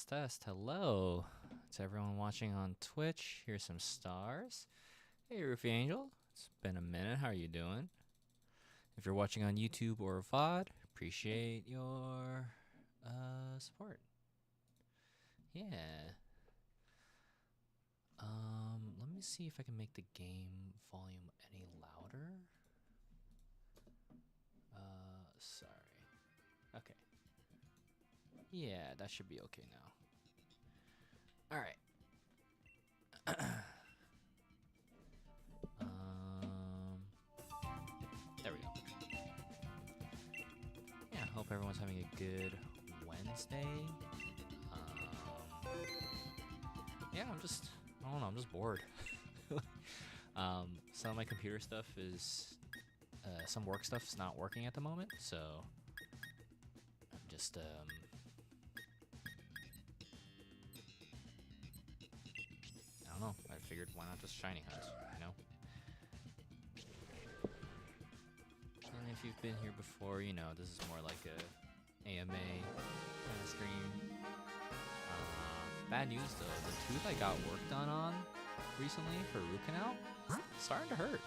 test. Hello to everyone watching on Twitch. Here's some stars. Hey, Roofy Angel. It's been a minute. How are you doing? If you're watching on YouTube or VOD, appreciate your support. Yeah. Let me see if I can make the game volume any louder. Sorry. Okay. Yeah, that should be okay now. All right. There we go. Yeah, hope everyone's having a good Wednesday. Yeah, I don't know, I'm just bored. Some of my computer stuff is, some work stuff is not working at the moment, so I'm just, I don't know, I figured why not just shiny hunt, you know? And if you've been here before, you know, this is more like a AMA kind of stream. Bad news though, the tooth I got work done on recently for root canal, it's starting to hurt.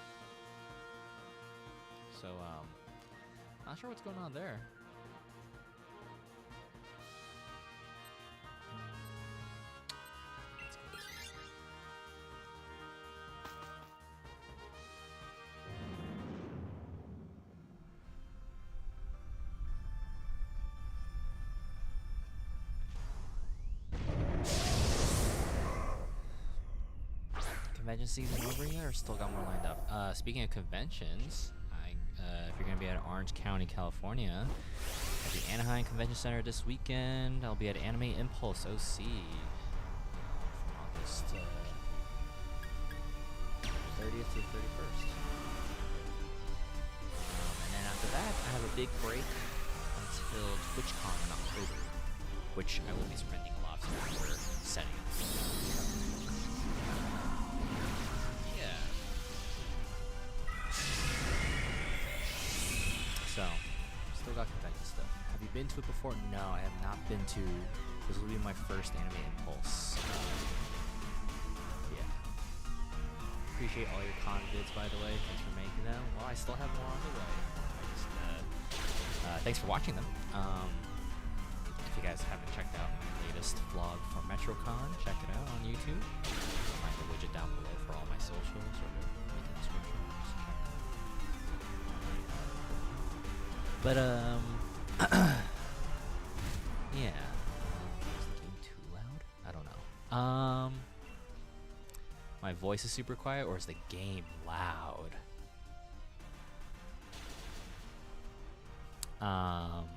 So, not sure what's going on there. Convention season over yet, or still got more lined up? Speaking of conventions, if you're gonna be at Orange County, California, at the Anaheim Convention Center this weekend, I'll be at Anime Impulse OC from August 30th to 31st. And then after that, I have a big break until TwitchCon in October, which I will be spending a lot of time for setting up. So, still got convention stuff. Have you been to it before? No, I have not been to. This will be my first Anime Impulse. Yeah. Appreciate all your con vids, by the way. Thanks for making them. Well, I still have more on the way. Thanks for watching them. If you guys haven't checked out my latest vlog for MetroCon, check it out on YouTube. I'll find the widget down below for all my socials or link in the description. But, yeah. Is the game too loud? I don't know. My voice is super quiet, or is the game loud? Because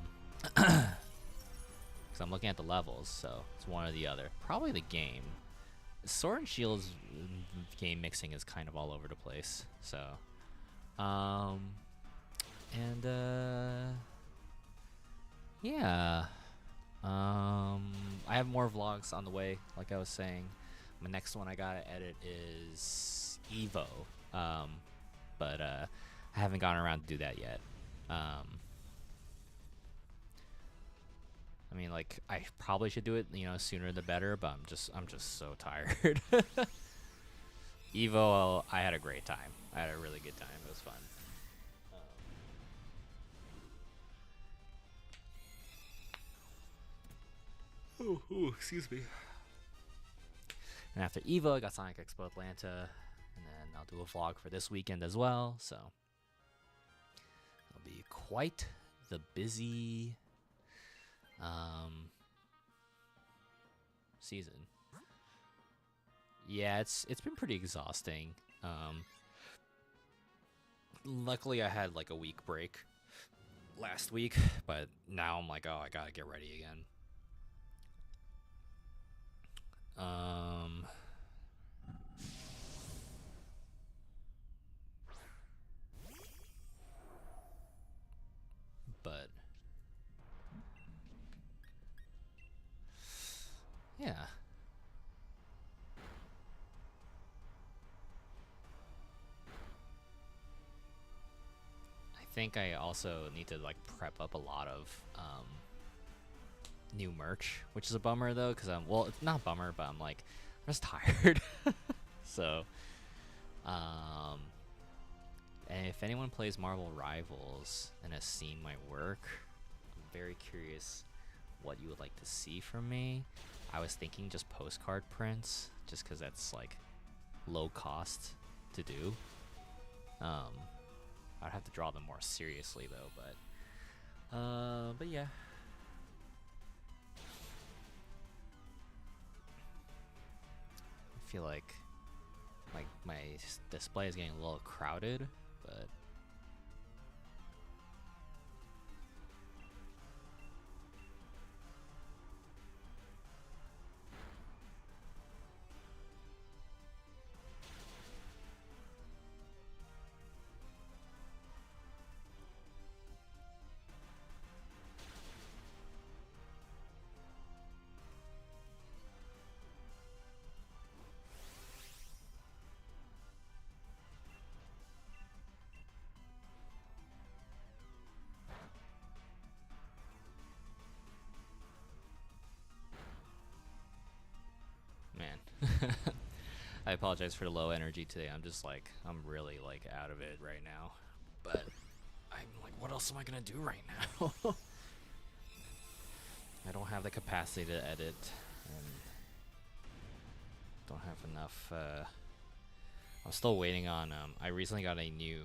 I'm looking at the levels, so it's one or the other. Probably the game. Sword and Shield's game mixing is kind of all over the place, so. And, yeah, I have more vlogs on the way, like I was saying. My next one I gotta edit is Evo, but, I haven't gotten around to do that yet. I mean, like, I probably should do it, you know, sooner the better, but I'm just so tired. Evo, I had a great time. I had a really good time. It was fun. Oh, excuse me. And after Evo, I got Sonic Expo Atlanta, and then I'll do a vlog for this weekend as well. So it'll be quite the busy season. Yeah, it's been pretty exhausting. Luckily, I had like a week break last week, but now I'm like, oh, I gotta get ready again. But yeah. I think I also need to like prep up a lot of new merch, which is a bummer though, because well, it's not a bummer, but I'm like, I'm just tired. So, and if anyone plays Marvel Rivals and has seen my work, I'm very curious what you would like to see from me. I was thinking just postcard prints, just because that's like low cost to do. I'd have to draw them more seriously though, but yeah. I feel like my display is getting a little crowded, but man. I apologize for the low energy today. I'm really like out of it right now. But I'm like, what else am I gonna do right now? I don't have the capacity to edit, and don't have enough. I'm still waiting on. I recently got a new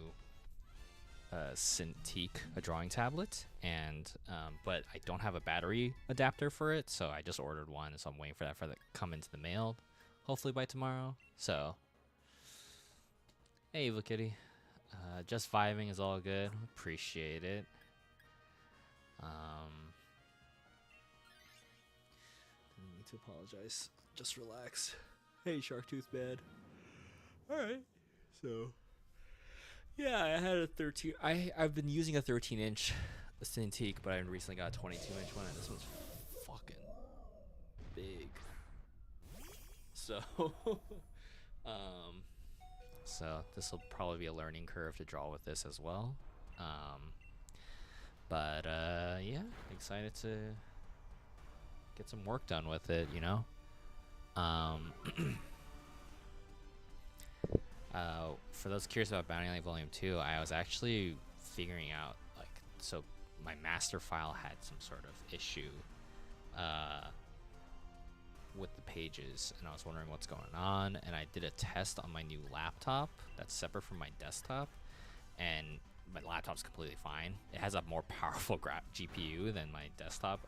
Cintiq, a drawing tablet, and but I don't have a battery adapter for it, so I just ordered one. So I'm waiting for that to come into the mail, hopefully by tomorrow. So, hey, Evil Kitty, just vibing is all good. Appreciate it. Didn't need to apologize. Just relax. Hey, Sharktooth Bad. All right, so. Yeah, I had a 13. I've been using a 13-inch Cintiq, but I recently got a 22-inch one, and this one's fucking big. So, so this will probably be a learning curve to draw with this as well. But yeah, excited to get some work done with it, you know. For those curious about Bounty Light Volume 2, I was actually figuring out, like, so my master file had some sort of issue with the pages, and I was wondering what's going on, and I did a test on my new laptop that's separate from my desktop, and my laptop's completely fine. It has a more powerful GPU than my desktop,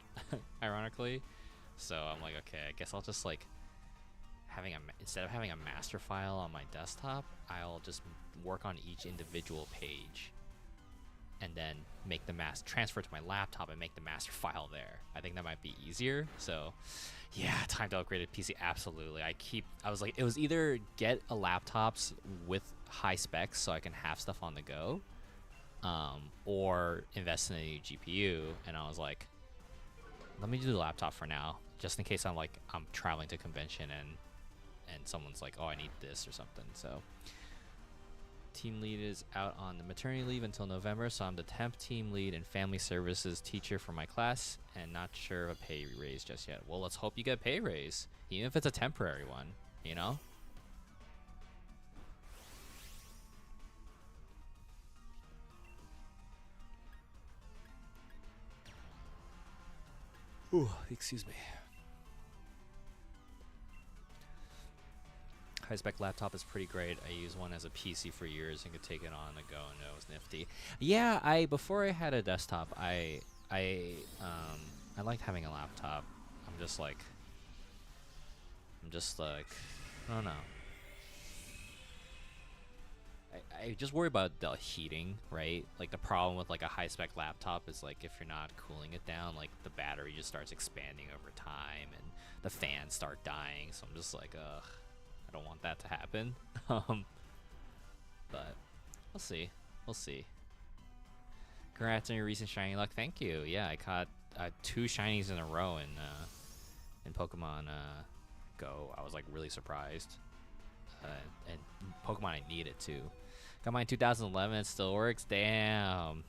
ironically, so I'm like, okay, I guess I'll just, like, instead of having a master file on my desktop, I'll just work on each individual page and then make the transfer to my laptop and make the master file there. I think that might be easier. So yeah, time to upgrade a PC. Absolutely. I was like, it was either get a laptops with high specs so I can have stuff on the go, or invest in a new GPU. And I was like, let me do the laptop for now, just in case I'm traveling to convention and someone's like, oh, I need this or something. So team lead is out on the maternity leave until November, so I'm the temp team lead and family services teacher for my class, and not sure of a pay raise just yet. Well, let's hope you get a pay raise, even if it's a temporary one, you know? Ooh, excuse me. High spec laptop is pretty great. I used one as a PC for years and could take it on the go, and it was nifty. Yeah, before I had a desktop, I liked having a laptop. I'm just like, I don't know. I just worry about the heating, right? Like, the problem with like a high spec laptop is like, if you're not cooling it down, like the battery just starts expanding over time and the fans start dying. So I'm just like, ugh, I don't want that to happen. But we'll see. We'll see. Congrats on your recent shiny luck. Thank you. Yeah, I caught 2 shinies in a row in Pokemon Go. I was like really surprised. And Pokemon I needed too. Got mine in 2011. It still works. Damn.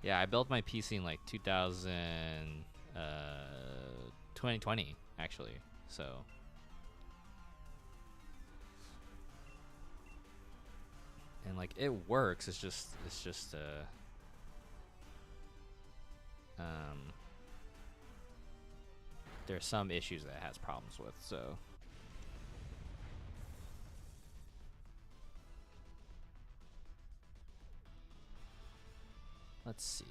Yeah, I built my PC in like 2000. 2020 actually. So and like it works. It's just um there's some issues that it has problems with. So let's see.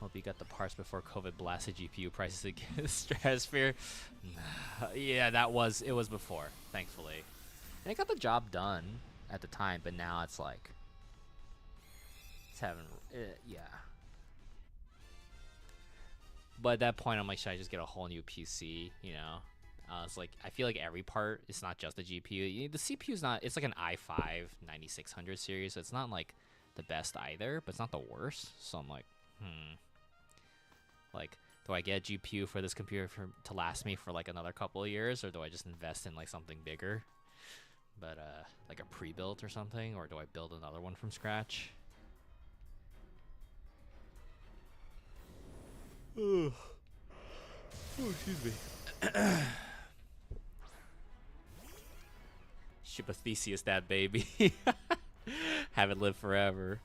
Hope you got the parts before COVID blasted GPU prices against stratosphere. Yeah, it was before, thankfully. And it got the job done at the time, but now it's like it's having yeah. But at that point, I'm like, should I just get a whole new PC? You know, it's like I feel like every part. It's not just the GPU. The CPU is not. It's like an i5 9600 series, so it's not like the best either, but it's not the worst. So I'm like, like, do I get a GPU for this computer to last me for like another couple of years, or do I just invest in like something bigger, but like a pre-built or something, or do I build another one from scratch? Oh, excuse me. Ship a Theseus that baby. Have it live forever.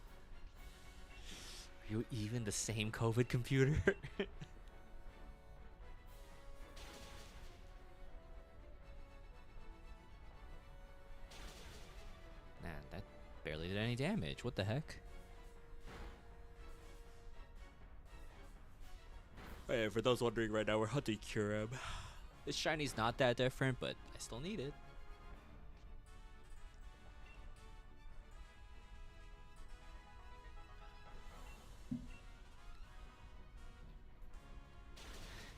Are you even the same COVID computer? Man, that barely did any damage. What the heck? Oh, yeah, for those wondering right now, we're hunting Curab. This shiny's not that different, but I still need it.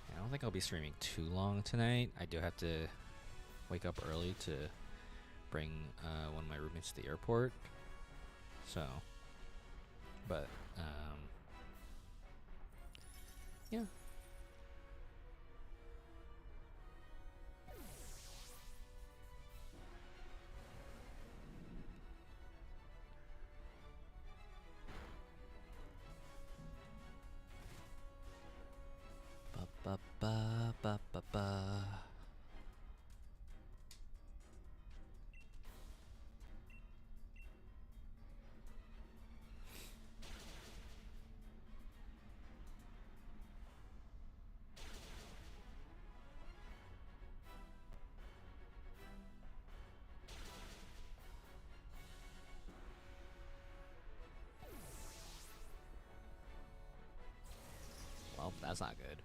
I don't think I'll be streaming too long tonight. I do have to wake up early to bring one of my roommates to the airport. So, but yeah. Ba ba ba ba ba ba. Well, that's not good.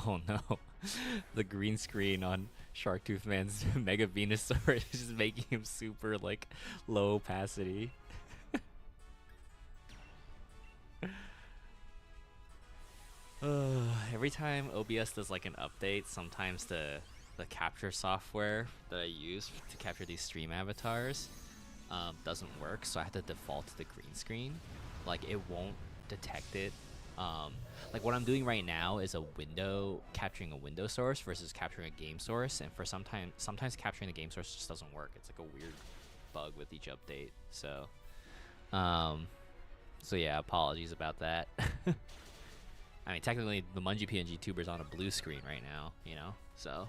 Oh no. The green screen on Sharktooth Man's Mega Venusaur is just making him super like low opacity. Every time OBS does like an update, sometimes the capture software that I use to capture these stream avatars doesn't work, so I have to default to the green screen. Like it won't detect it. Like what I'm doing right now is capturing a window source versus capturing a game source, and for sometimes capturing the game source just doesn't work. It's like a weird bug with each update. So yeah, apologies about that. I mean, technically the Mungie PNG tuber's on a blue screen right now, you know. So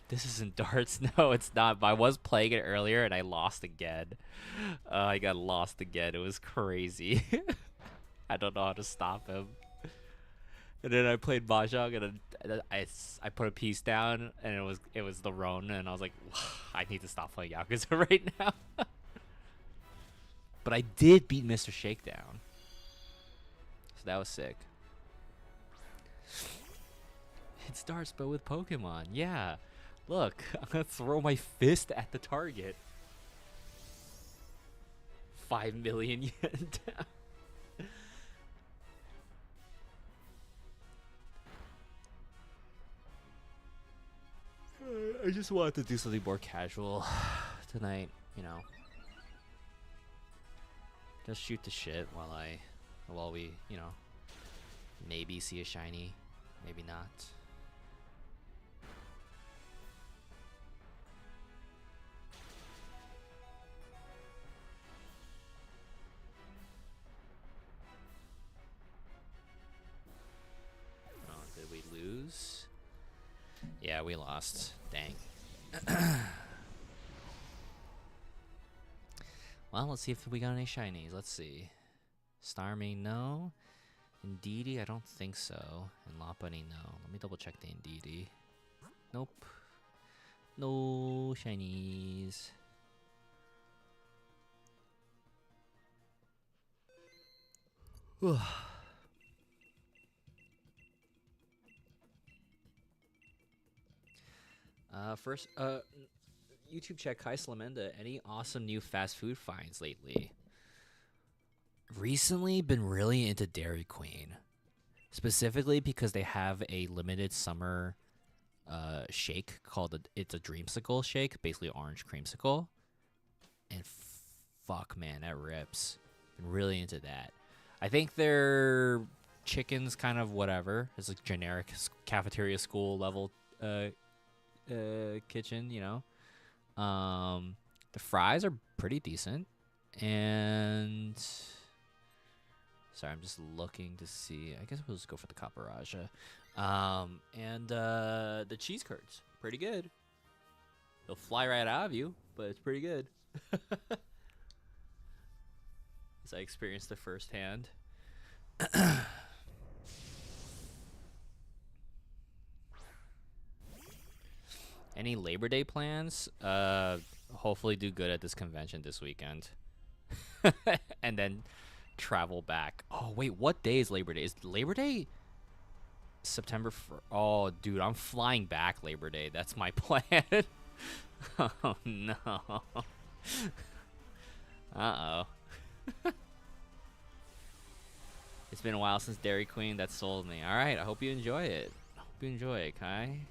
this isn't darts. No, it's not. But I was playing it earlier and I lost again. I got lost again. It was crazy. I don't know how to stop him. And then I played Mahjong, and then I put a piece down, and it was the Ronin, and I was like, I need to stop playing Yakuza right now. But I did beat Mr. Shakedown, so that was sick. It's darts, but with Pokemon. Yeah, look, I'm gonna throw my fist at the target. 5 million yen down. I just wanted to do something more casual tonight, you know. Just shoot the shit while we, you know, maybe see a shiny, maybe not. Yeah, we lost. Dang. Well, let's see if we got any shinies. Let's see. Starmie, no. Indeedee, I don't think so. And Lopunny, no. Let me double check the Indeedee. Nope. No shinies. First, YouTube check Kai Slamenda. Any awesome new fast food finds lately? Recently, been really into Dairy Queen, specifically because they have a limited summer shake called it's a dreamsicle shake, basically orange creamsicle, and fuck man, that rips. Been really into that. I think their chicken's kind of whatever. It's like generic cafeteria school level kitchen, you know. The fries are pretty decent, and sorry, I'm just looking to see. I guess we'll just go for the Caparaja. And the cheese curds, pretty good. They'll fly right out of you, but it's pretty good. As I experienced it firsthand. Any Labor Day plans? Hopefully do good at this convention this weekend. And then travel back. Oh, wait, what day is Labor Day? Is Labor Day September 1st? Oh, dude, I'm flying back Labor Day. That's my plan. Oh, no. Uh-oh. It's been a while since Dairy Queen. That sold me. All right, I hope you enjoy it. I hope you enjoy it, Kai.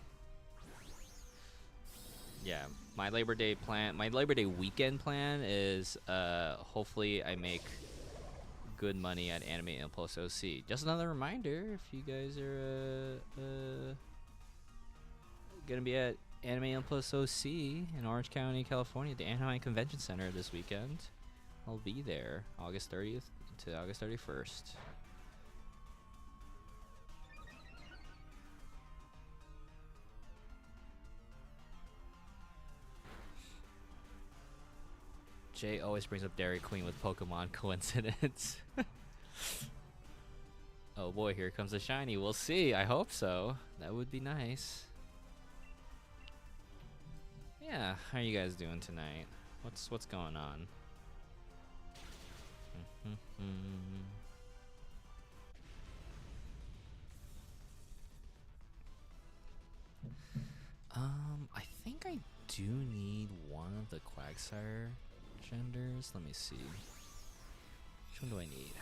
Yeah, my Labor Day weekend plan is hopefully I make good money at Anime Impulse OC. Just another reminder, if you guys are gonna be at Anime Impulse OC in Orange County, California, at the Anaheim Convention Center this weekend, I'll be there August 30th to August 31st. Jay always brings up Dairy Queen with Pokemon coincidence. Oh boy, here comes a shiny. We'll see. I hope so. That would be nice. Yeah, how are you guys doing tonight? What's going on? I think I do need one of the Quagsire genders. Let me see. Which one do I need?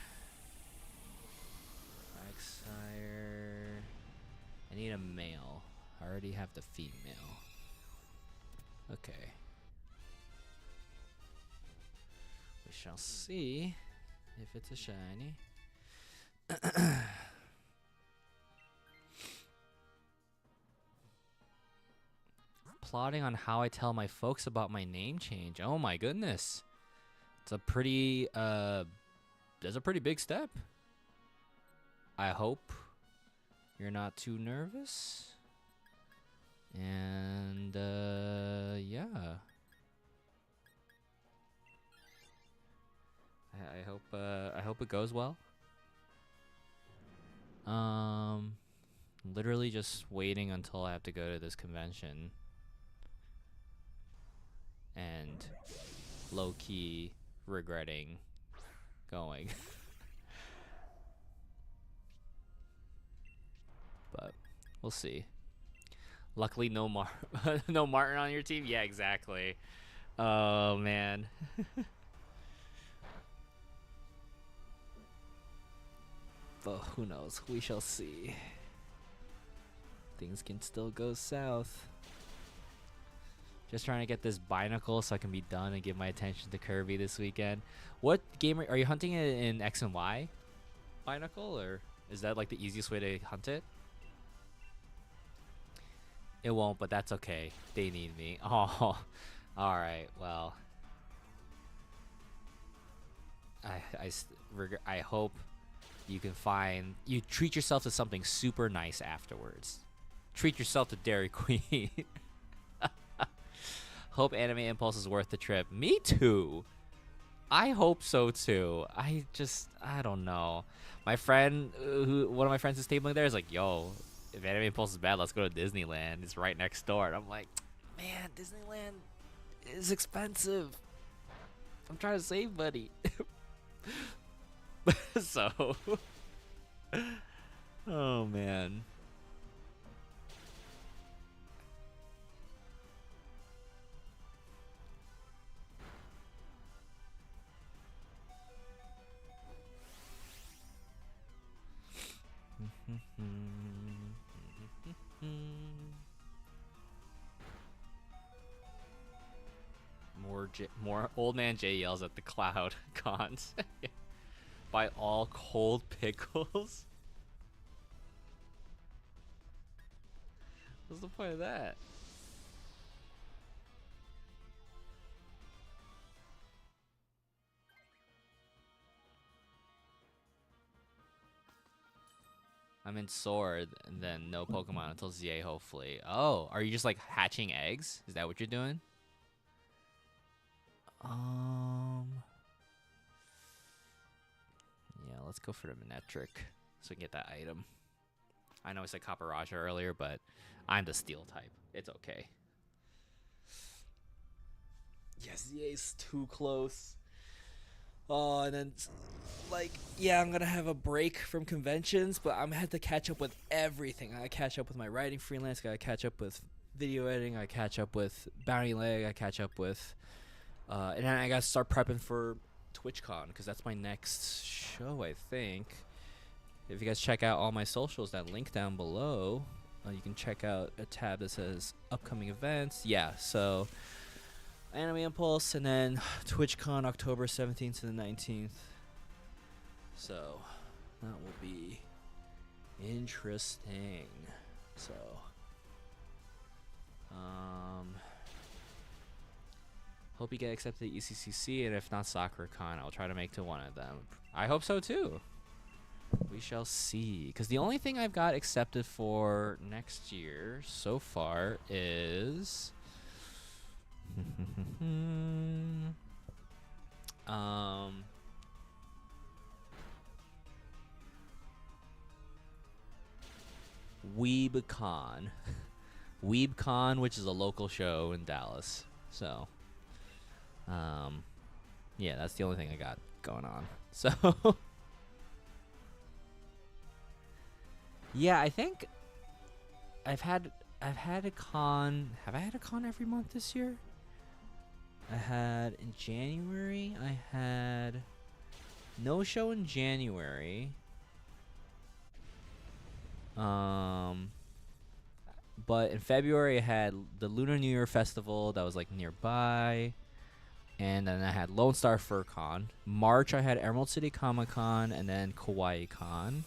Quagsire. I need a male. I already have the female. Okay. We shall see if it's a shiny. Plotting on how I tell my folks about my name change. Oh my goodness. It's a pretty that's a pretty big step. I hope you're not too nervous. And yeah. I hope it goes well. Literally just waiting until I have to go to this convention. And low-key regretting going. But we'll see. Luckily, no no Martin on your team. Yeah, exactly. Oh man. But who knows? We shall see. Things can still go south. Just trying to get this binacle so I can be done and give my attention to Kirby this weekend. What game are you hunting it in X and Y binacle, or is that like the easiest way to hunt it? It won't, but that's okay. They need me. Oh, all right. Well, I hope you can you treat yourself to something super nice afterwards. Treat yourself to Dairy Queen. Hope Anime Impulse is worth the trip. Me too. I hope so too. I don't know. My friend, one of my friends is tabling there, is like, yo, if Anime Impulse is bad, let's go to Disneyland. It's right next door. And I'm like, man, Disneyland is expensive. I'm trying to save money. So, oh man. More old man Jay yells at the cloud cons. Buy all cold pickles. What's the point of that? I'm in Sword, and then no Pokemon until ZA, hopefully. Oh, are you just like hatching eggs? Is that what you're doing? Yeah, let's go for the Manectric so we can get that item. I know I said Copper Raja earlier, but I'm the Steel type. It's okay. Yes, ZA's too close. Oh, and then, like, yeah, I'm going to have a break from conventions, but I'm going to have to catch up with everything. I got to catch up with my writing freelance. Got to catch up with video editing. I catch up with Bounty Leg. I catch up with... and then I got to start prepping for TwitchCon, because that's my next show, I think. If you guys check out all my socials, that link down below, you can check out a tab that says upcoming events. Yeah, so... Anime Impulse, and then TwitchCon October 17th to the 19th. So that will be interesting. So hope you get accepted to ECCC, and if not SakuraCon, I'll try to make to one of them. I hope so too. We shall see. Because the only thing I've got accepted for next year so far is WeebCon. WeebCon, which is a local show in Dallas. So, yeah, that's the only thing I got going on. So, yeah, I think I've had a con. Have I had a con every month this year? I had in January. I had no show in January. But in February I had the Lunar New Year Festival that was like nearby, and then I had Lone Star Fur Con. March I had Emerald City Comic Con, and then Kawaii Con.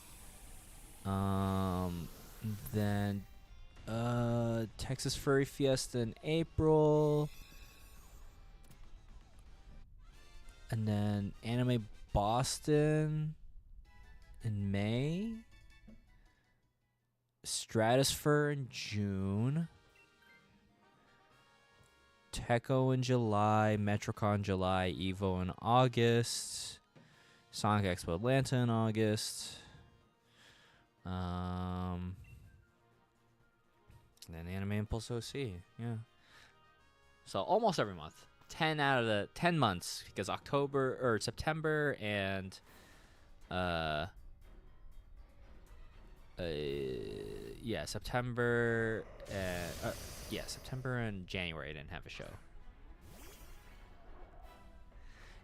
Then Texas Furry Fiesta in April. And then Anime Boston in May. Stratosphere in June. Techo in July. Metrocon in July. Evo in August. Sonic Expo Atlanta in August. And then Anime Impulse OC. Yeah. So almost every month. 10 out of the 10 months, because October or September and September and January I didn't have a show.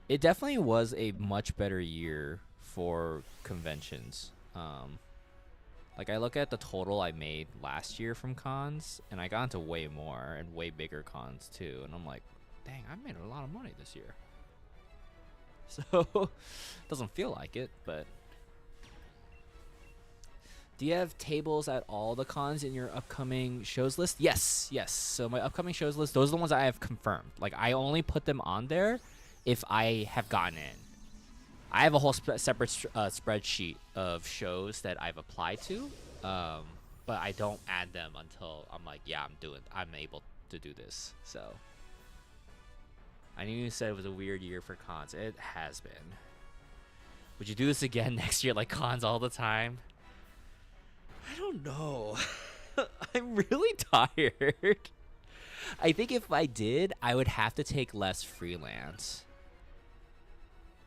It definitely was a much better year for conventions. Like, I look at the total I made last year from cons, and I got into way more and way bigger cons too, and I'm like, dang, I made a lot of money this year. So, doesn't feel like it, but... Do you have tables at all the cons in your upcoming shows list? Yes. So my upcoming shows list, those are the ones I have confirmed. Like, I only put them on there if I have gotten in. I have a whole separate spreadsheet of shows that I've applied to. but I don't add them until I'm like, yeah, I'm able to do this. So I knew you said it was a weird year for cons. It has been. Would you do this again next year, like cons all the time? I don't know. I'm really tired. I think if I did, I would have to take less freelance.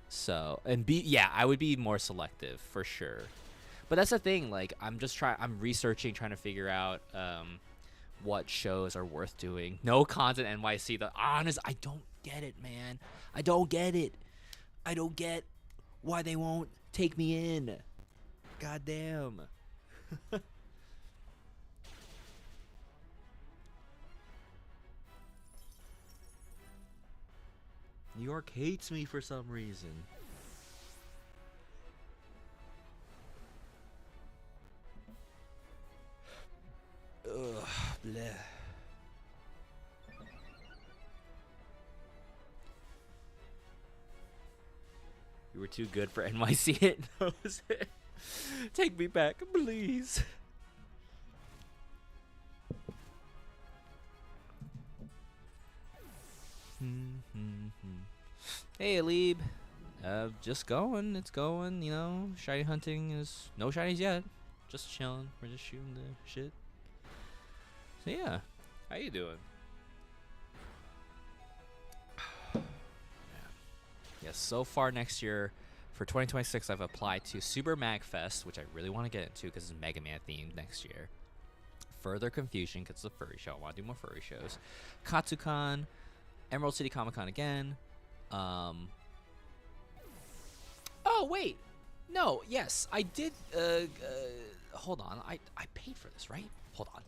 So, I would be more selective for sure. But that's the thing, like I'm researching, trying to figure out what shows are worth doing. No cons in NYC. The honest, I don't get it, man. I don't get it. I don't get why they won't take me in. God damn. New York hates me for some reason. Ugh, bleh. You were too good for NYC. It knows it. Take me back, please. Hey, Alib. Just going. It's going. You know, shiny hunting is no shinies yet. Just chilling. We're just shooting the shit. So yeah, how you doing? Yes, so far next year, for 2026, I've applied to Super Mag Fest, which I really want to get into because it's Mega Man themed next year. Further confusion because it's a furry show. I want to do more furry shows. Katsucon, Emerald City Comic Con again. Oh wait, no, yes, I did. Hold on, I paid for this, right? Hold on.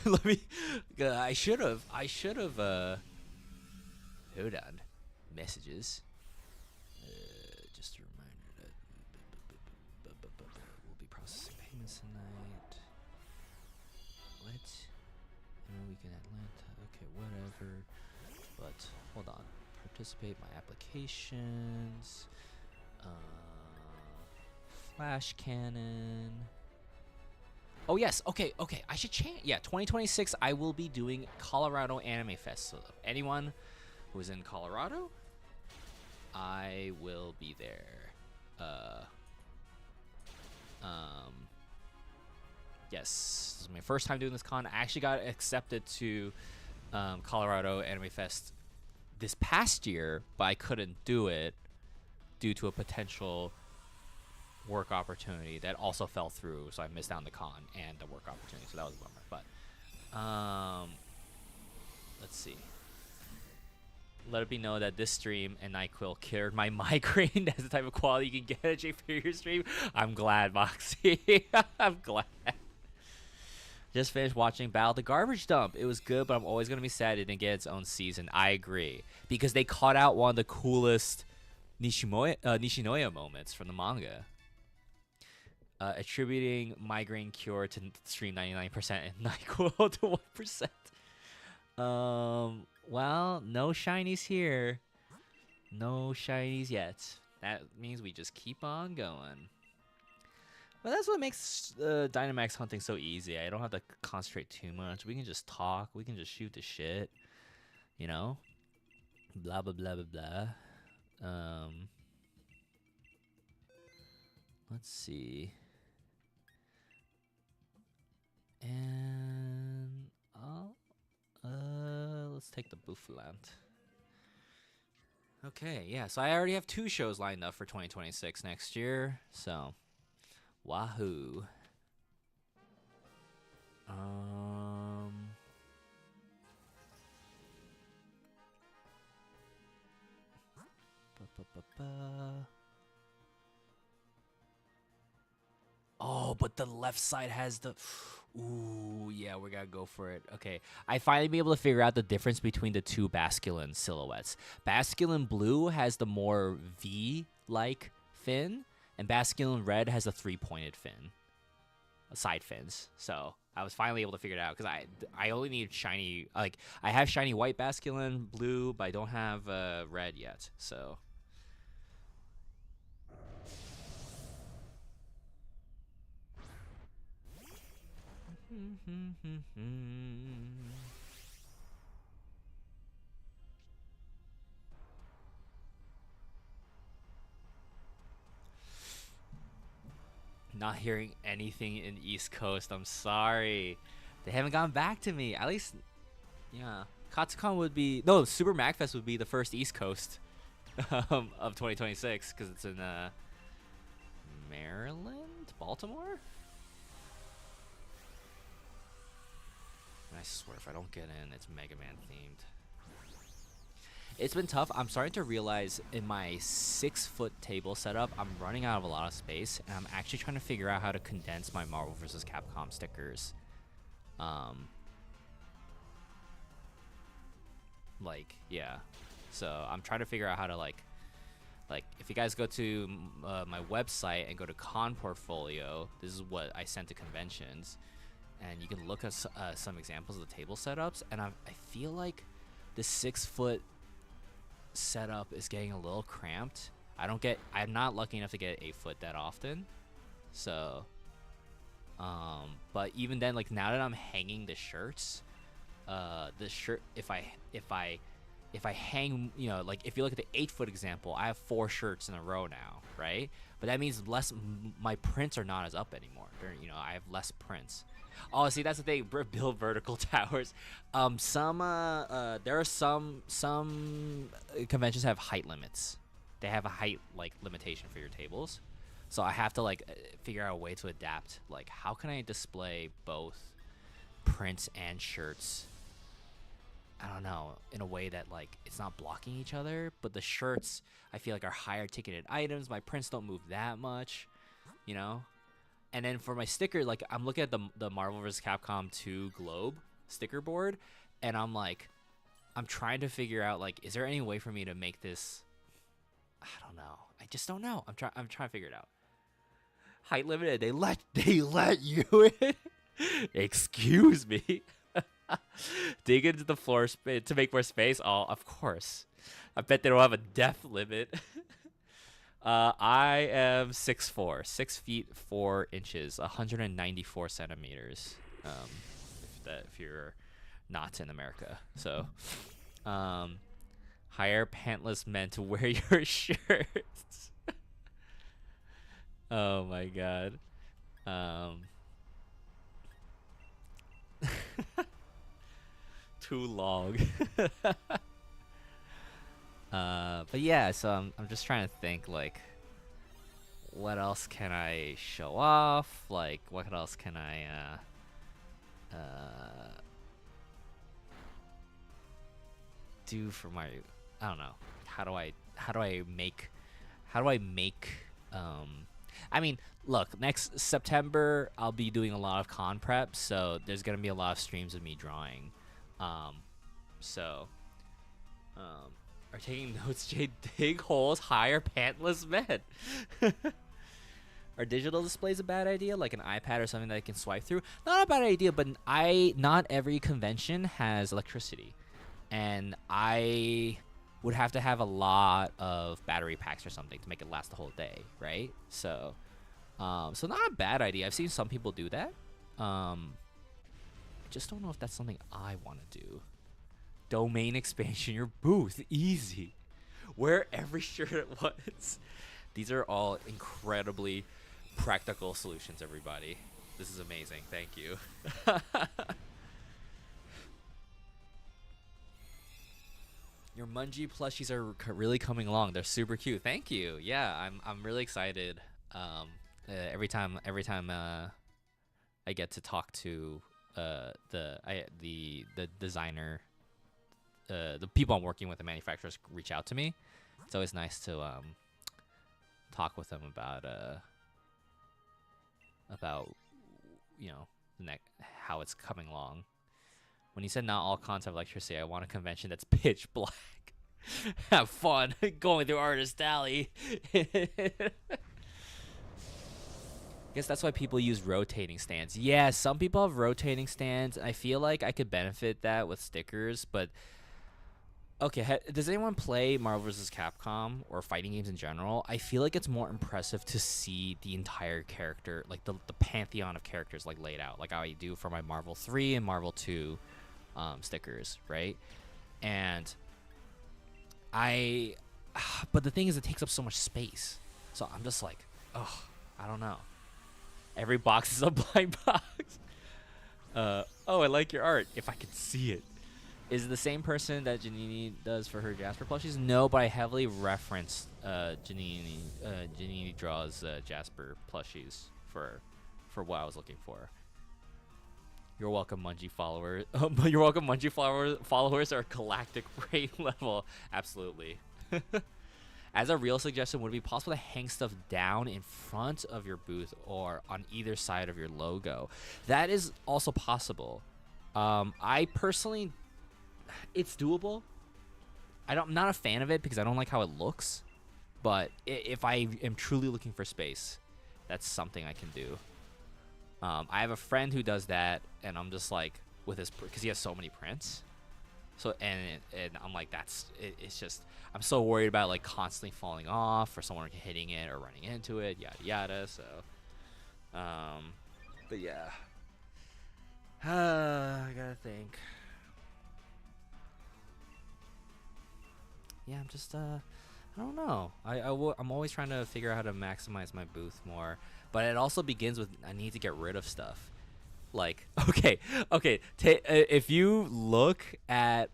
Let me. I should have. Hold on. Messages. Just a reminder that we'll be processing payments tonight. What? Weekend Atlanta. Okay, whatever. But hold on. Participate my applications. Flash Cannon. Oh yes, okay. I should change. Yeah, 2026. I will be doing Colorado Anime Fest. So anyone who's in Colorado, I will be there. Yes, this is my first time doing this con. I actually got accepted to Colorado Anime Fest this past year, but I couldn't do it due to a potential work opportunity that also fell through, so I missed out on the con and the work opportunity, so that was a bummer. But let's see. Let it be known that this stream and NyQuil cured my migraine. That's the type of quality you can get at your stream. I'm glad, Moxie. I'm glad. Just finished watching Battle the Garbage Dump. It was good, but I'm always going to be sad it didn't get its own season. I agree. Because they caught out one of the coolest Nishinoya moments from the manga. Attributing migraine cure to stream 99% and NyQuil to 1%. Well, no shinies here. No shinies yet. That means we just keep on going. But that's what makes Dynamax hunting so easy. I don't have to concentrate too much. We can just talk. We can just shoot the shit. You know? Blah, blah, blah, blah, blah. Let's see. And let's take the Bouffalant. Okay, yeah, so I already have 2 shows lined up for 2026 next year, so wahoo. Oh, but the left side has the... Ooh, yeah, we gotta go for it. Okay, I finally be able to figure out the difference between the 2 Basculin silhouettes. Basculin Blue has the more V-like fin, and Basculin Red has a 3-pointed fin. Side fins. So I was finally able to figure it out, because I only need shiny... Like, I have shiny white Basculin Blue, but I don't have red yet, so... Not hearing anything in East Coast. I'm sorry. They haven't gotten back to me. At least, yeah. Katsucon would be no Super MagFest would be the first East Coast of 2026 because it's in Maryland, Baltimore. And I swear, if I don't get in, it's Mega Man themed. It's been tough. I'm starting to realize in my 6-foot table setup, I'm running out of a lot of space, and I'm actually trying to figure out how to condense my Marvel vs. Capcom stickers. Like, yeah. So I'm trying to figure out how to like if you guys go to my website and go to Con Portfolio, this is what I sent to conventions, and you can look at some examples of the table setups, and I feel like the 6-foot setup is getting a little cramped. I'm not lucky enough to get 8-foot that often, so but even then, like, now that I'm hanging the shirts, the shirt, if I hang, you know, like if you look at the 8-foot example, I have 4 shirts in a row now, right? But that means my prints are not as up anymore. You know, I have less prints. Oh, see, that's the thing. Build vertical towers. There are some conventions have height limits. They have a height like limitation for your tables, so I have to like figure out a way to adapt. Like, how can I display both prints and shirts? I don't know, in a way that like it's not blocking each other, but the shirts I feel like are higher ticketed items. My prints don't move that much, you know. And then for my sticker, like I'm looking at the Marvel vs. Capcom 2 Globe sticker board, and I'm trying to figure out, like, is there any way for me to make this? I don't know. I just don't know. I'm trying to figure it out. Height limited. They let you in. Excuse me. Dig into the floor to make more space. Oh, of course. I bet they don't have a depth limit. I am 6'4", 6 feet 4 inches, 194 centimeters. If you're not in America, so hire pantless men to wear your shirts. Oh my god. Too long. But yeah, so I'm just trying to think, like, what else can I show off? Like, what else can I do for my, I don't know. How do I make I mean, look, next September I'll be doing a lot of con prep, so there's gonna be a lot of streams of me drawing. Are taking notes, Jay. Dig holes, hire pantless men. Are digital displays a bad idea, like an iPad or something that I can swipe through? Not a bad idea, but not every convention has electricity, and I would have to have a lot of battery packs or something to make it last the whole day, right? So not a bad idea. I've seen some people do that. I just don't know if that's something I want to do. Domain expansion, your booth, easy. Wear every shirt at once. These are all incredibly practical solutions, everybody. This is amazing. Thank you. Your Mungie plushies are really coming along. They're super cute. Thank you. Yeah, I'm really excited. Every time I get to talk to the designer, the people I'm working with, the manufacturers reach out to me. It's always nice to talk with them about you know how it's coming along. When you said not all cons have electricity, I want a convention that's pitch black. Have fun going through Artist Alley. Guess that's why people use rotating stands. Yeah, some people have rotating stands. I feel like I could benefit that with stickers, but Okay, does anyone play Marvel vs. Capcom or fighting games in general? I feel like it's more impressive to see the entire character, like the pantheon of characters, like laid out, like how I do for my Marvel 3 and Marvel 2 stickers, right? And I, but the thing is, it takes up so much space. So I'm just like, oh, I don't know. Every box is a blind box. Oh, I like your art. If I could see it. Is it the same person that Janini does for her Jasper plushies? No, but I heavily referenced Janini. Janini draws Jasper plushies for what I was looking for. You're welcome, Mungie followers. You're welcome, Mungie followers are galactic brain level. Absolutely. As a real suggestion, would it be possible to hang stuff down in front of your booth or on either side of your logo? That is also possible. I personally, it's doable. I'm not a fan of it because I don't like how it looks. But if I am truly looking for space, that's something I can do. I have a friend who does that, and I'm just like, with his, because he has so many prints. So and I'm like, it's just, I'm so worried about like constantly falling off or someone hitting it or running into it, yada yada. So but yeah, I gotta think. Yeah, I'm just I don't know. I'm always trying to figure out how to maximize my booth more, but it also begins with I need to get rid of stuff. Like, okay, if you look at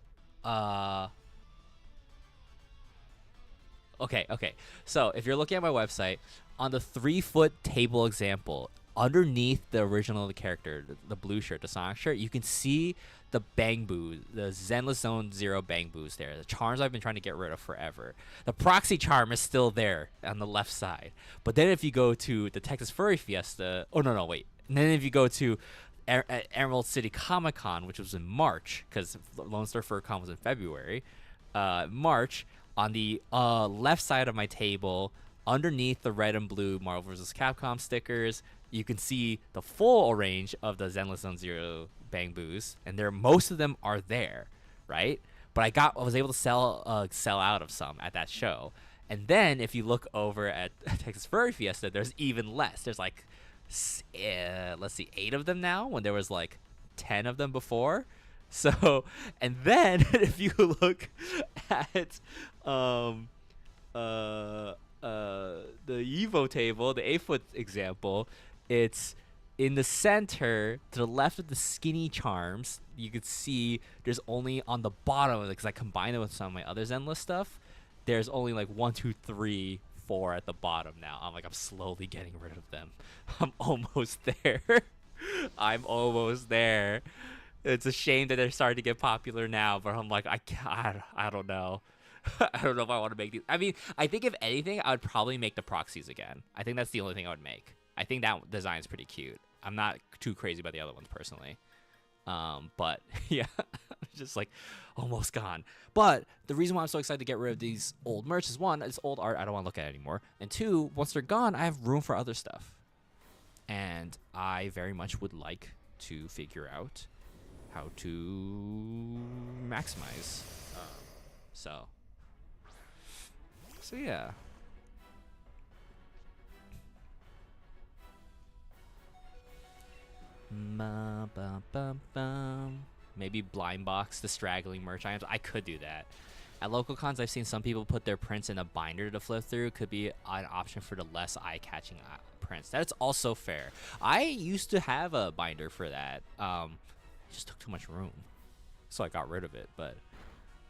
okay, so if you're looking at my website, on the 3-foot table example, underneath the original character, the blue shirt, the Sonic shirt, you can see the Bang Boo, the Zenless Zone Zero Bang Boos there, the charms I've been trying to get rid of forever. The proxy charm is still there on the left side, but then if you go to the Texas Furry Fiesta, oh no, wait, and then if you go to Emerald City Comic Con, which was in March, because Lone Star Fur Con was in February, March, on the left side of my table, underneath the red and blue Marvel vs. Capcom stickers, you can see the full range of the Zenless Zone Zero Bang Boos, and most of them are there, right? But I was able to sell out of some at that show. And then if you look over at Texas Furry Fiesta, there's even less. There's like, let's see, 8 of them now, when there was like 10 of them before. So, and then if you look at the Evo table, the 8-foot example, it's in the center to the left of the skinny charms. You could see there's only on the bottom, because I combined it with some of my other Zenless stuff. There's only like 1, 2, 3, 4 at the bottom now. I'm slowly getting rid of them. I'm almost there. I'm almost there. It's a shame that they're starting to get popular now, but I'm like, I don't know. I don't know if I want to make these. I mean, I think if anything, I would probably make the proxies again. I think that's the only thing I would make. I think that design is pretty cute. I'm not too crazy about the other ones personally. But yeah, just like almost gone. But the reason why I'm so excited to get rid of these old merch is, 1, it's old art, I don't want to look at it anymore. And 2, once they're gone, I have room for other stuff. And I very much would like to figure out how to maximize. So yeah. Maybe blind box the straggling merch items. I could do that. At local cons, I've seen some people put their prints in a binder to flip through. Could be an option for the less eye-catching prints. That's also fair. I used to have a binder for that. It just took too much room, so I got rid of it. But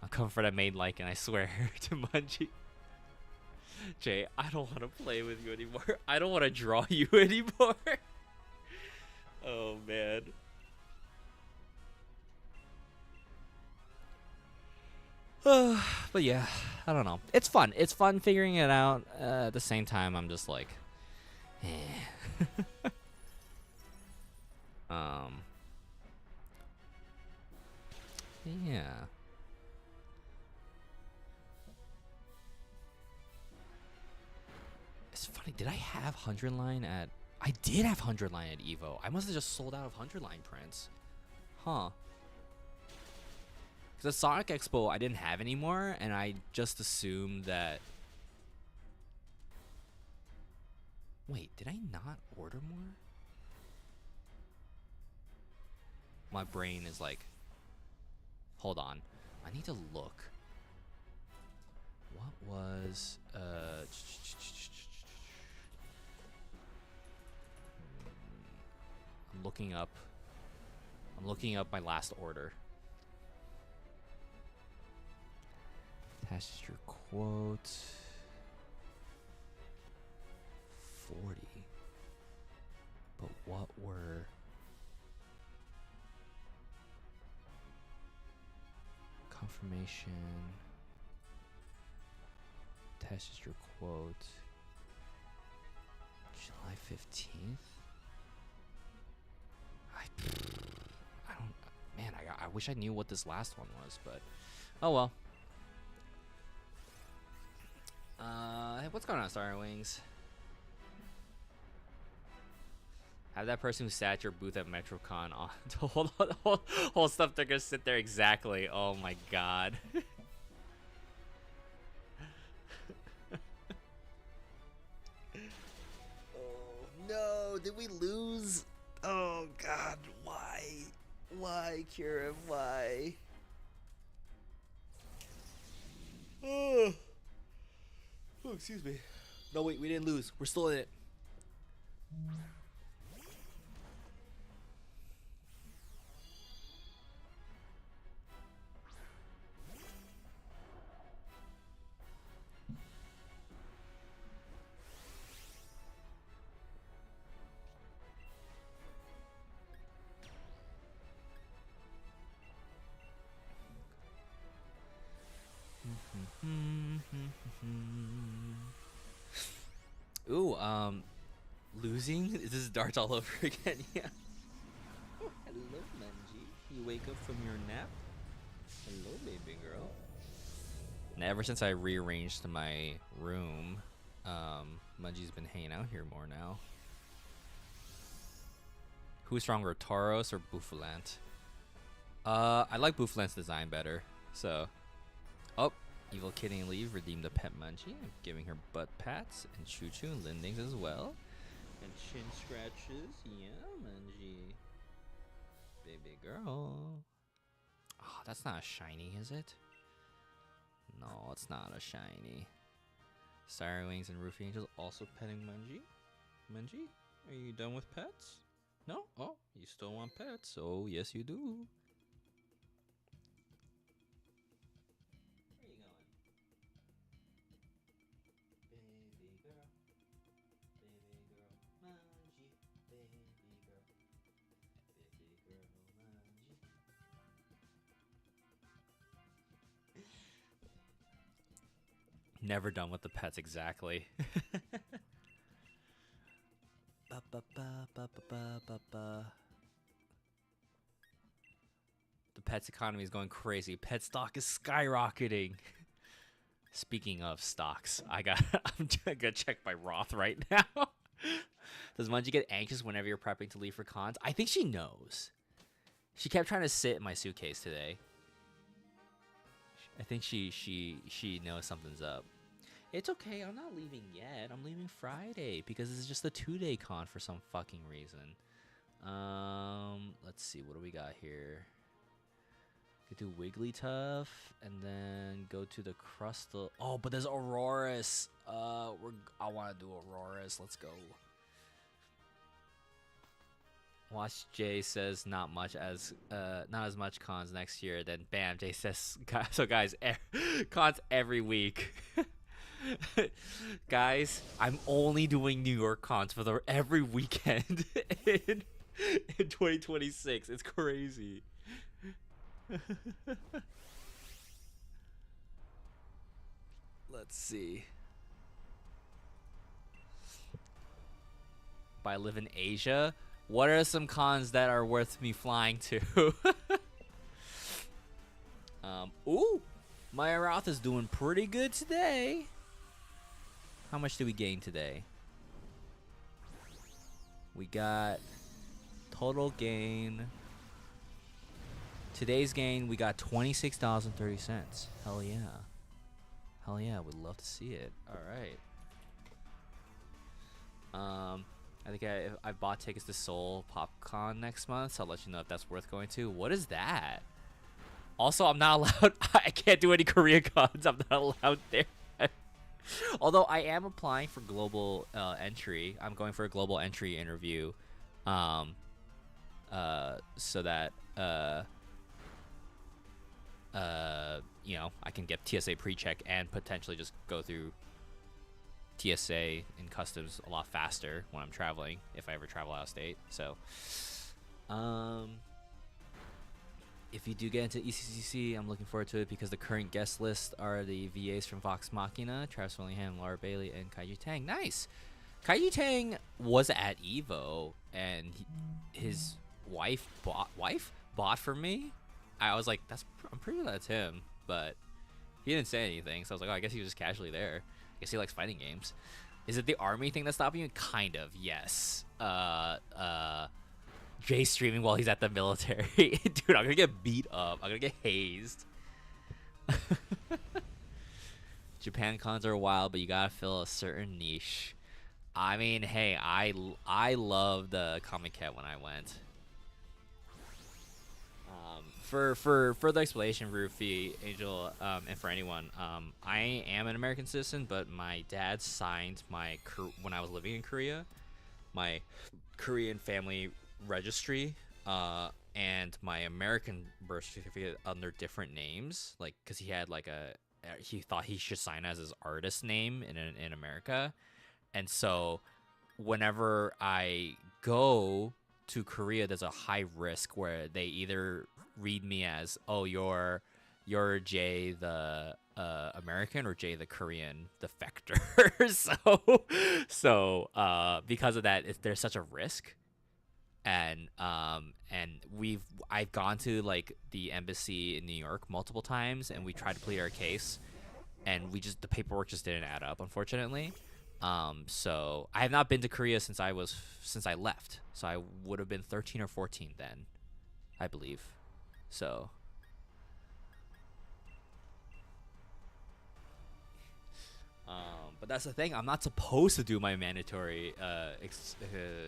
I'm coming for that main like, and I swear to Mungie, Jay, I don't want to play with you anymore. I don't want to draw you anymore. Oh man. But yeah, I don't know. It's fun. It's fun figuring it out. At the same time, I'm just like, eh. Yeah. It's funny. Did I have 100 line at? I did have 100 line at Evo. I must have just sold out of 100 line prints. Huh. The Sonic Expo I didn't have anymore, and I just assumed that. Wait, did I not order more? My brain is like, hold on, I need to look. What was I'm looking up. I'm looking up my last order. Attaches your quote. 40. But what were confirmation? Attaches your quote. July 15th. I don't. Man, I wish I knew what this last one was, but oh well. Hey, what's going on, Star Wings? Have that person who sat at your booth at MetroCon on to whole stuff. They're gonna sit there exactly. Oh my god. Oh no! Did we lose? Oh god! Why? Why, Kira? Why? Oh, excuse me. No, wait, we didn't lose. We're still in it. Ooh, losing? This is darts all over again, yeah. Oh, hello, Manji. You wake up from your nap? Hello, baby girl. And ever since I rearranged my room, Manji's been hanging out here more now. Who's stronger, Tauros or Bouffalant? I like Bouffalant's design better, so. Oh, Evil Kitty and Leave redeemed the pet Munchie, giving her butt pats and choo-choo and lindings as well. And chin scratches, yeah, Munchie. Baby girl. Oh, that's not a shiny, is it? No, it's not a shiny. Sire Wings and Roofy Angels also petting Munchie. Munchie, are you done with pets? No? Oh, you still want pets? Oh, yes you do. Never done with the pets exactly. The pets economy is going crazy. Pet stock is skyrocketing. Speaking of stocks, I'm gonna check my Roth right now. Does Munchie get anxious whenever you're prepping to leave for cons? I think she knows. She kept trying to sit in my suitcase today. I think she knows something's up. It's okay, I'm not leaving yet. I'm leaving Friday because this is just a 2-day con for some fucking reason. Let's see, what do we got here? We could do Wigglytuff and then go to the Crustal. Oh, but there's Auroras. I want to do Auroras. Let's go. Watch Jay says not as much cons next year. Then bam, Jay says so guys, cons every week. Guys, I'm only doing New York cons for every weekend in 2026. It's crazy. Let's see. But I live in Asia. What are some cons that are worth me flying to? Ooh, my Roth is doing pretty good today. How much did we gain today? We got total gain Today's gain, we got $26.30. Hell yeah. Hell yeah, would love to see it. All right. I think I bought tickets to Seoul PopCon next month, so I'll let you know if that's worth going to. What is that? Also, I'm not allowed. I can't do any Korea cons. I'm not allowed there. Although I am applying for global entry. I'm going for a global entry interview, so that you know, I can get TSA pre-check and potentially just go through TSA and customs a lot faster when I'm traveling, if I ever travel out of state. So, if you do get into ECCC, I'm looking forward to it because the current guest list are the VAs from Vox Machina, Travis Willingham, Laura Bailey, and Kaiju Tang. Nice! Kaiju Tang was at EVO, and his wife bought for me. I was like, I'm pretty sure that's him, but he didn't say anything, so I was like, oh, I guess he was just casually there. I guess he likes fighting games. Is it the army thing that's stopping you? Kind of, yes. Jay streaming while he's at the military. Dude, I'm gonna get beat up. I'm gonna get hazed. Japan cons are wild, but you gotta fill a certain niche. I mean, hey, I loved the Comic Cat when I went. For further explanation, Rufy, Angel, and for anyone, I am an American citizen, but my dad signed when I was living in Korea, my Korean family registry, and my American birth certificate under different names, like, because he had he thought he should sign as his artist name in America, and so whenever I go to Korea, there's a high risk where they either read me as, oh, you're Jay the American or Jay the Korean defector. so because of that, there's such a risk, and I've gone to like the embassy in New York multiple times, and we tried to plead our case, and the paperwork just didn't add up, unfortunately. So I have not been to Korea since I left. So I would have been 13 or 14 then, I believe. So but that's the thing. I'm not supposed to do my mandatory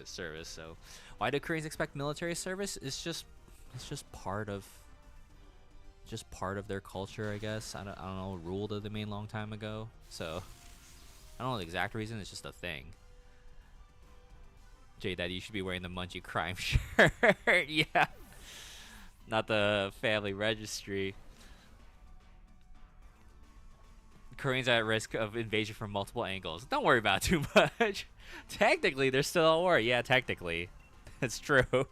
service. So why do Koreans expect military service? It's just part of their culture, I guess. I don't know. Rule that they made a long time ago. So I don't know the exact reason. It's just a thing. Jay, Daddy, you should be wearing the Munchie crime shirt. Yeah. Not the family registry. Koreans are at risk of invasion from multiple angles. Don't worry about it too much. Technically, they're still at war. Yeah, technically. That's true. North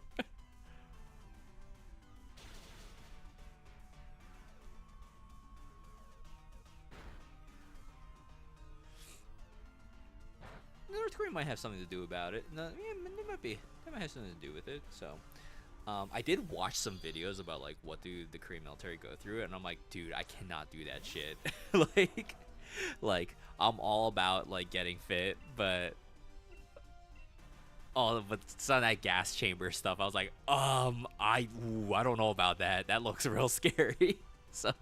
Korea might have something to do about it. No, yeah, they might have something to do with it. So, I did watch some videos about like what do the Korean military go through, and I'm like, dude, I cannot do that shit. like I'm all about like getting fit, but some of that gas chamber stuff, I was like, I don't know about that. That looks real scary. So,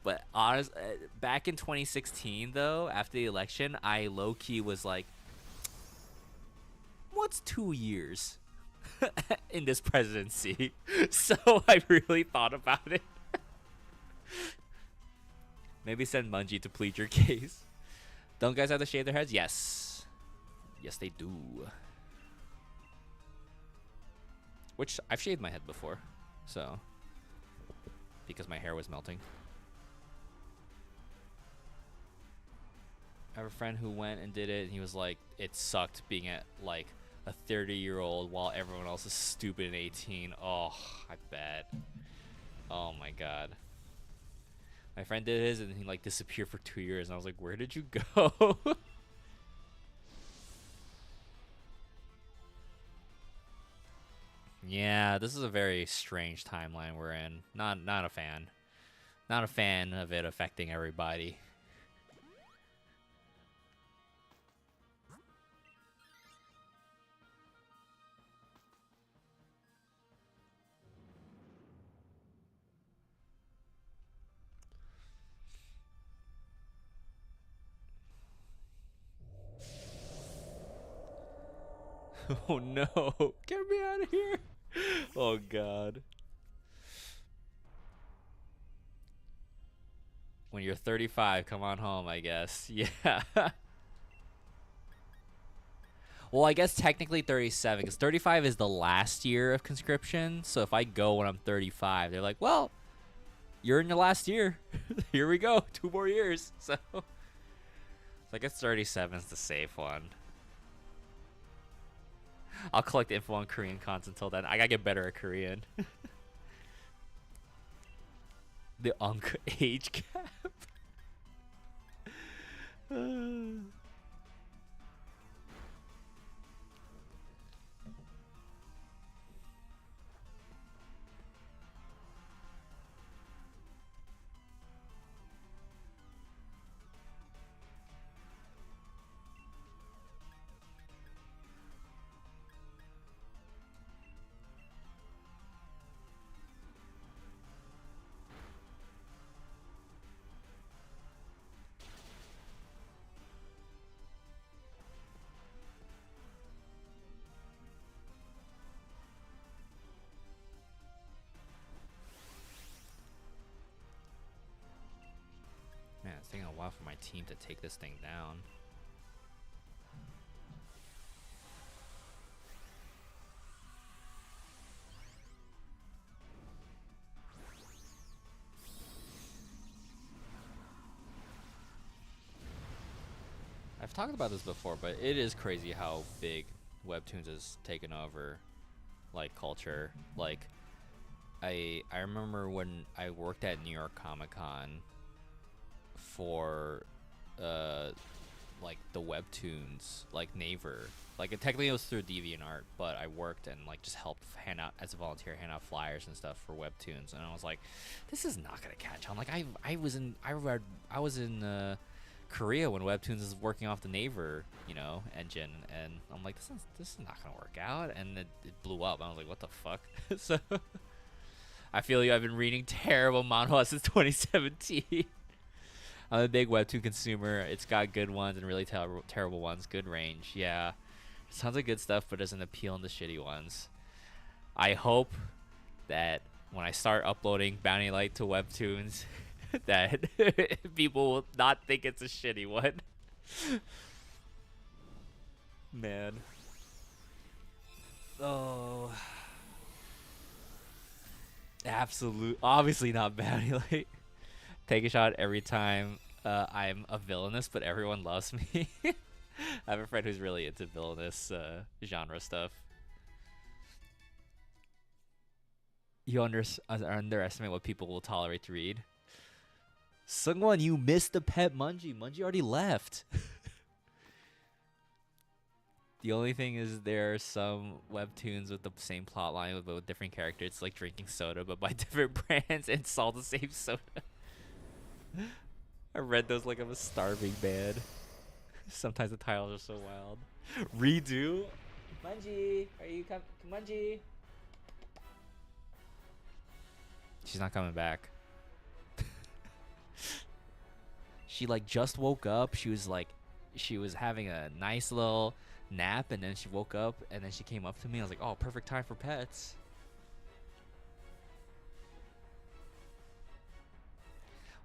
but honest, back in 2016 though, after the election, I low-key was like, what's 2 years in this presidency? So I really thought about it. Maybe send Mungie to plead your case. Don't guys have to shave their heads? Yes. Yes, they do. Which, I've shaved my head before. So, because my hair was melting. I have a friend who went and did it, and he was like, it sucked being at like a 30-year-old while everyone else is stupid and 18. Oh, I bet. Oh my god. My friend did his, and he like disappeared for 2 years, and I was like, where did you go? Yeah, this is a very strange timeline we're in. Not a fan. Not a fan of it affecting everybody. Oh no! Get me out of here! Oh god. When you're 35, come on home, I guess. Yeah. Well, I guess technically 37, because 35 is the last year of conscription. So if I go when I'm 35, they're like, well, you're in your last year. Here we go. 2 more years. So I guess 37 is the safe one. I'll collect info on Korean cons until then. I gotta get better at Korean. The age cap. Man, it's taking a while for my team to take this thing down. I've talked about this before, but it is crazy how big Webtoons has taken over, like, culture. Like, I remember when I worked at New York Comic Con for like the Webtoons, like Naver. Like technically it was through DeviantArt, but I worked and like just helped hand out as a volunteer, hand out flyers and stuff for Webtoons, and I was like, this is not gonna catch on. Like I was in Korea when Webtoons is working off the Naver, engine, and I'm like, this is not gonna work out, and it blew up. I was like, what the fuck? So I feel you. I've been reading terrible manhwa since 2017. I'm a big Webtoon consumer. It's got good ones and really terrible ones. Good range, yeah. Tons of good stuff, but doesn't appeal in the shitty ones. I hope that when I start uploading Bounty Light to Webtoons, that people will not think it's a shitty one. Man. Oh. Obviously not Bounty Light. Take a shot every time I'm a villainous, but everyone loves me. I have a friend who's really into villainous genre stuff. You underestimate what people will tolerate to read. Sungwon, you missed the pet Mungie. Mungie already left. The only thing is there are some webtoons with the same plot line but with different characters. It's like drinking soda but by different brands, and it's all the same soda. I read those like I'm a starving man. Sometimes the titles are so wild. Redo? Mungie, are you coming? Mungie? She's not coming back. She like just woke up. She was having a nice little nap, and then she woke up, and then she came up to me. I was like, oh, perfect time for pets.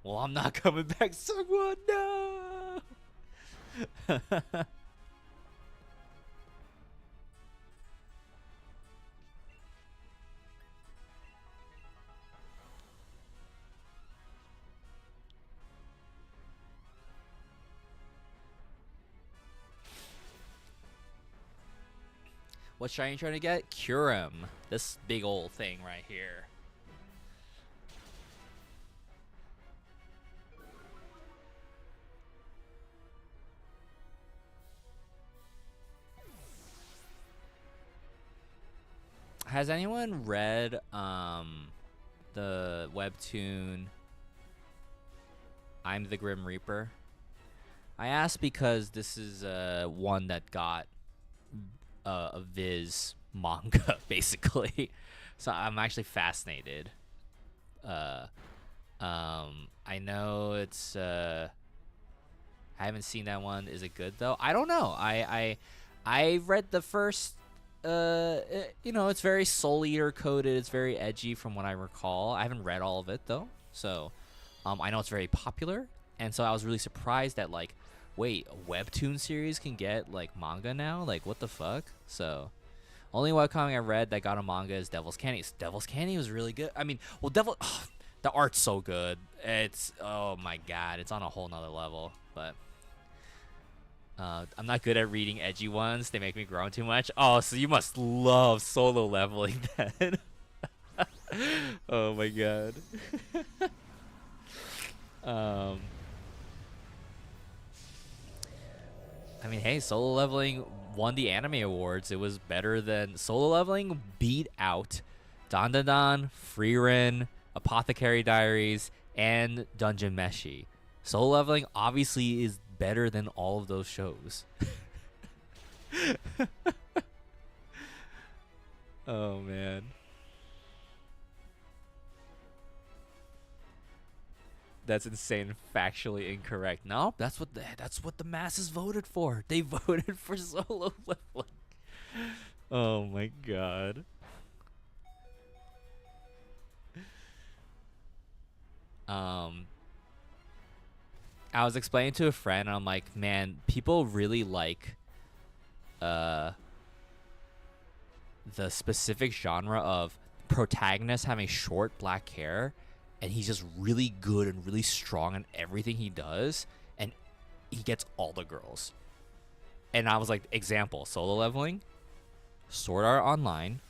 Well, I'm not coming back. Someone, no. What shiny you trying to get? Curum. This big old thing right here. Has anyone read the webtoon I'm the Grim Reaper? I asked because this is one that got a Viz manga basically, so I'm actually fascinated. I know it's I haven't seen that one. Is it good though? I don't know. I read the first you know, it's very Soul Eater coded. It's very edgy from what I recall. I haven't read all of it though, so I know it's very popular, and so I was really surprised that like, wait, a webtoon series can get like manga now? Like, what the fuck? So, only webcomic I read that got a manga is Devil's Candy. Devil's Candy was really good. I mean, well, the art's so good. It's, oh my god, it's on a whole nother level. But I'm not good at reading edgy ones. They make me groan too much. Oh, so you must love Solo Leveling then. Oh my god. I mean, hey, Solo Leveling won the anime awards. It was better than Solo Leveling beat out Dandadan, Frieren, Apothecary Diaries, and Dungeon Meshi. Solo Leveling obviously is better than all of those shows. Oh man. That's insane. Factually incorrect. No, that's what the masses voted for. They voted for Solo Leveling. Oh my god. I was explaining to a friend, and I'm like, man, people really like the specific genre of protagonist having short black hair, and he's just really good and really strong in everything he does, and he gets all the girls. And I was like, example, Solo Leveling, Sword Art Online,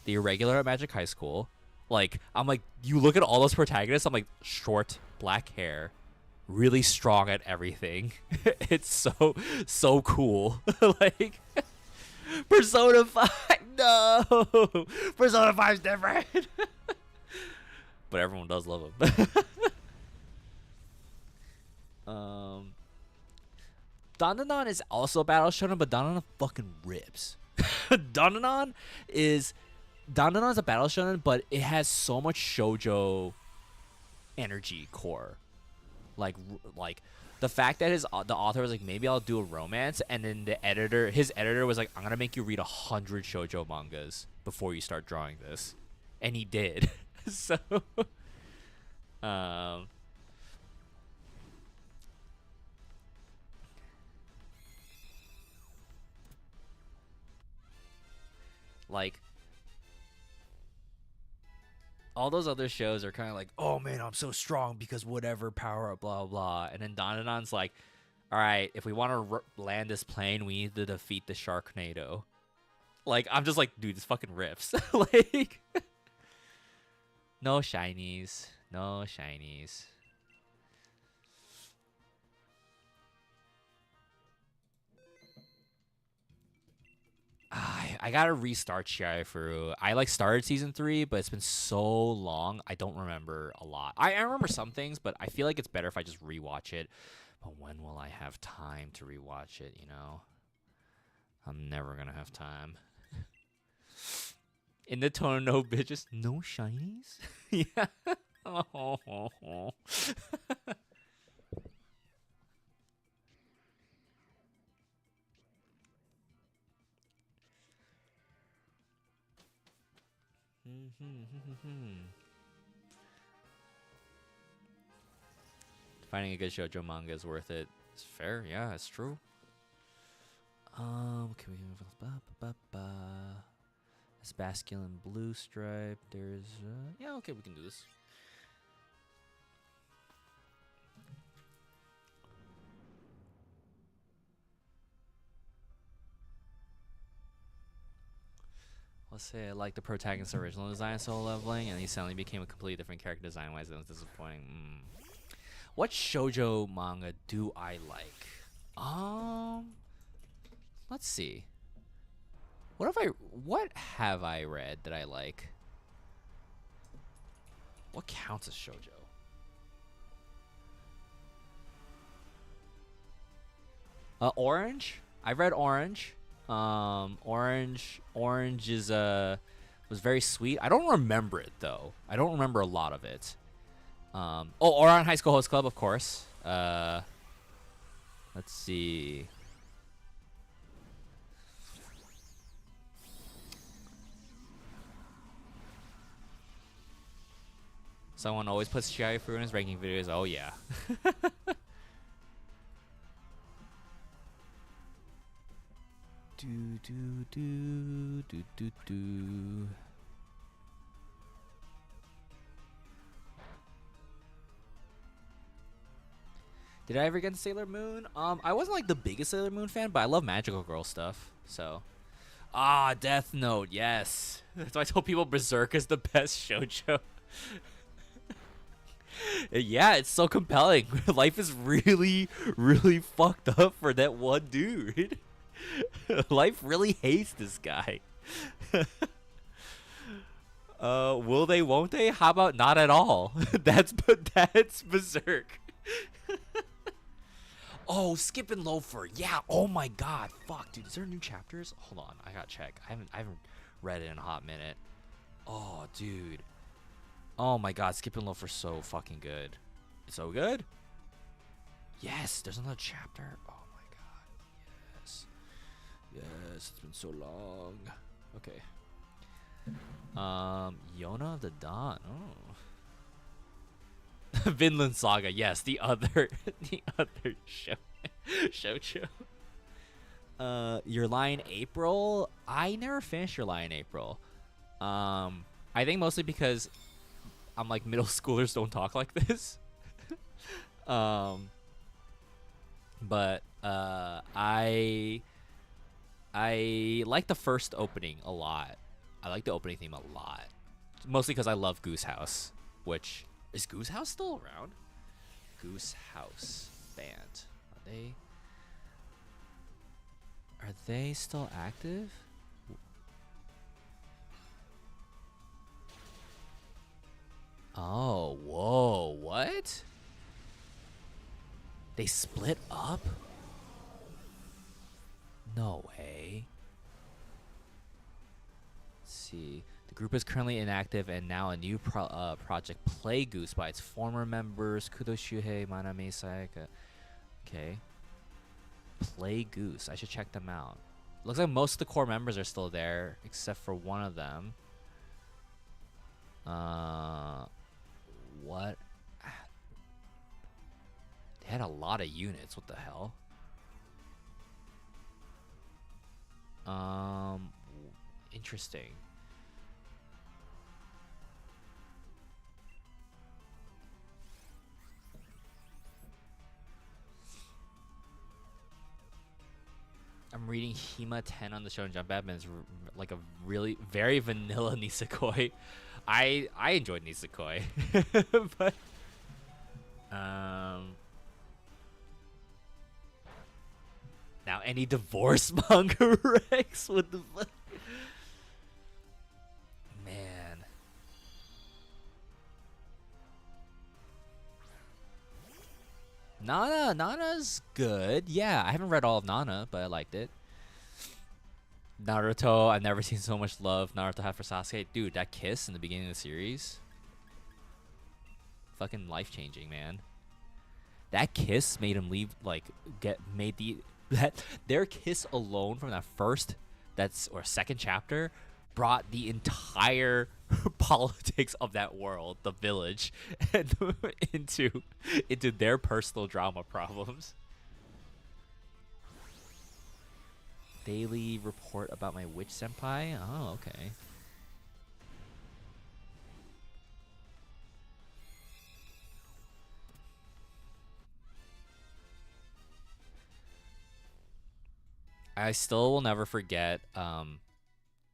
The Irregular at Magic High School. Like, I'm like, you look at all those protagonists, I'm like, short black hair, really strong at everything. It's so cool. Like, Persona 5, no, Persona 5's different. But everyone does love him. Dandadan is also a battle shonen, but Dandadan fucking rips. Dandadan is a battle shonen, but it has so much shoujo energy core. Like the fact that the author was like, maybe I'll do a romance, and then his editor was like, I'm gonna make you read 100 shoujo mangas before you start drawing this, and he did. So, like, all those other shows are kind of like, oh man, I'm so strong because whatever power up, blah blah. And then Dandadan's like, all right, if we want to land this plane, we need to defeat the Sharknado. Like, I'm just like, dude, this fucking rips. Like, no shinies, no shinies. I gotta restart Shiaifuru. I like started season 3, but it's been so long, I don't remember a lot. I remember some things, but I feel like it's better if I just rewatch it. But when will I have time to rewatch it, you know? I'm never gonna have time. In the tone of no bitches, no shinies? Yeah. Oh. Finding a good shoujo manga is worth it. It's fair, yeah, it's true. Can we move on? It's Basculin Blue Stripe. There's yeah, okay, we can do this. Let's say I like the protagonist's original design Solo Leveling, and he suddenly became a completely different character design-wise. That was disappointing. What shoujo manga do I like? Let's see. What have I read that I like? What counts as shoujo? Orange. I read Orange. Orange is was very sweet. I don't remember it though. I don't remember a lot of it. Ouran High School Host Club, of course. Let's see. Someone always puts Chiaifu in his ranking videos. Oh yeah. do do do do do do. Did I ever get into Sailor Moon? I wasn't like the biggest Sailor Moon fan, but I love magical girl stuff. So, Death Note, yes. That's why I told people Berserk is the best shoujo. Yeah, it's so compelling. Life is really, really fucked up for that one dude. Life really hates this guy. Will they, won't they? How about not at all? That's Berserk. Oh, Skip and Loafer. Yeah. Oh my god. Fuck, dude. Is there new chapters? Hold on. I gotta check. I haven't read it in a hot minute. Oh, dude. Oh my god. Skip and Loafer's so fucking good. It's so good. Yes. There's another chapter. Oh my god. Yes. Yes. It's been so long. Okay. Yona of the Dawn. Oh. Vinland Saga, yes, the other shoujo. Your Lie in April. I never finished Your Lie in April. I think mostly because I'm like, middle schoolers don't talk like this. But I like the first opening a lot. I like the opening theme a lot, mostly because I love Goose House, which. Is Goose House still around? Goose House band. Are they still active? Oh, whoa, what? They split up? No way. Let's see. The group is currently inactive, and now a new project, Play Goose, by its former members Kudo Shuhei, Manami Sayaka. Okay. Play Goose. I should check them out. Looks like most of the core members are still there, except for one of them. What? They had a lot of units. What the hell? Interesting. I'm reading Hima 10 on the Shonen Jump app, and it's like a really very vanilla Nisekoi. I enjoyed Nisekoi, but now any divorce manga Rex? What the fuck? Man. Nana's good. Yeah, I haven't read all of Nana, but I liked it. Naruto, I've never seen so much love Naruto had for Sasuke. Dude, that kiss in the beginning of the series. Fucking life-changing, man. That kiss made him leave, like, their kiss alone from that first, or second chapter, brought the entire politics of that world, the village, into their personal drama problems. Daily report about my witch senpai. Oh, okay. I still will never forget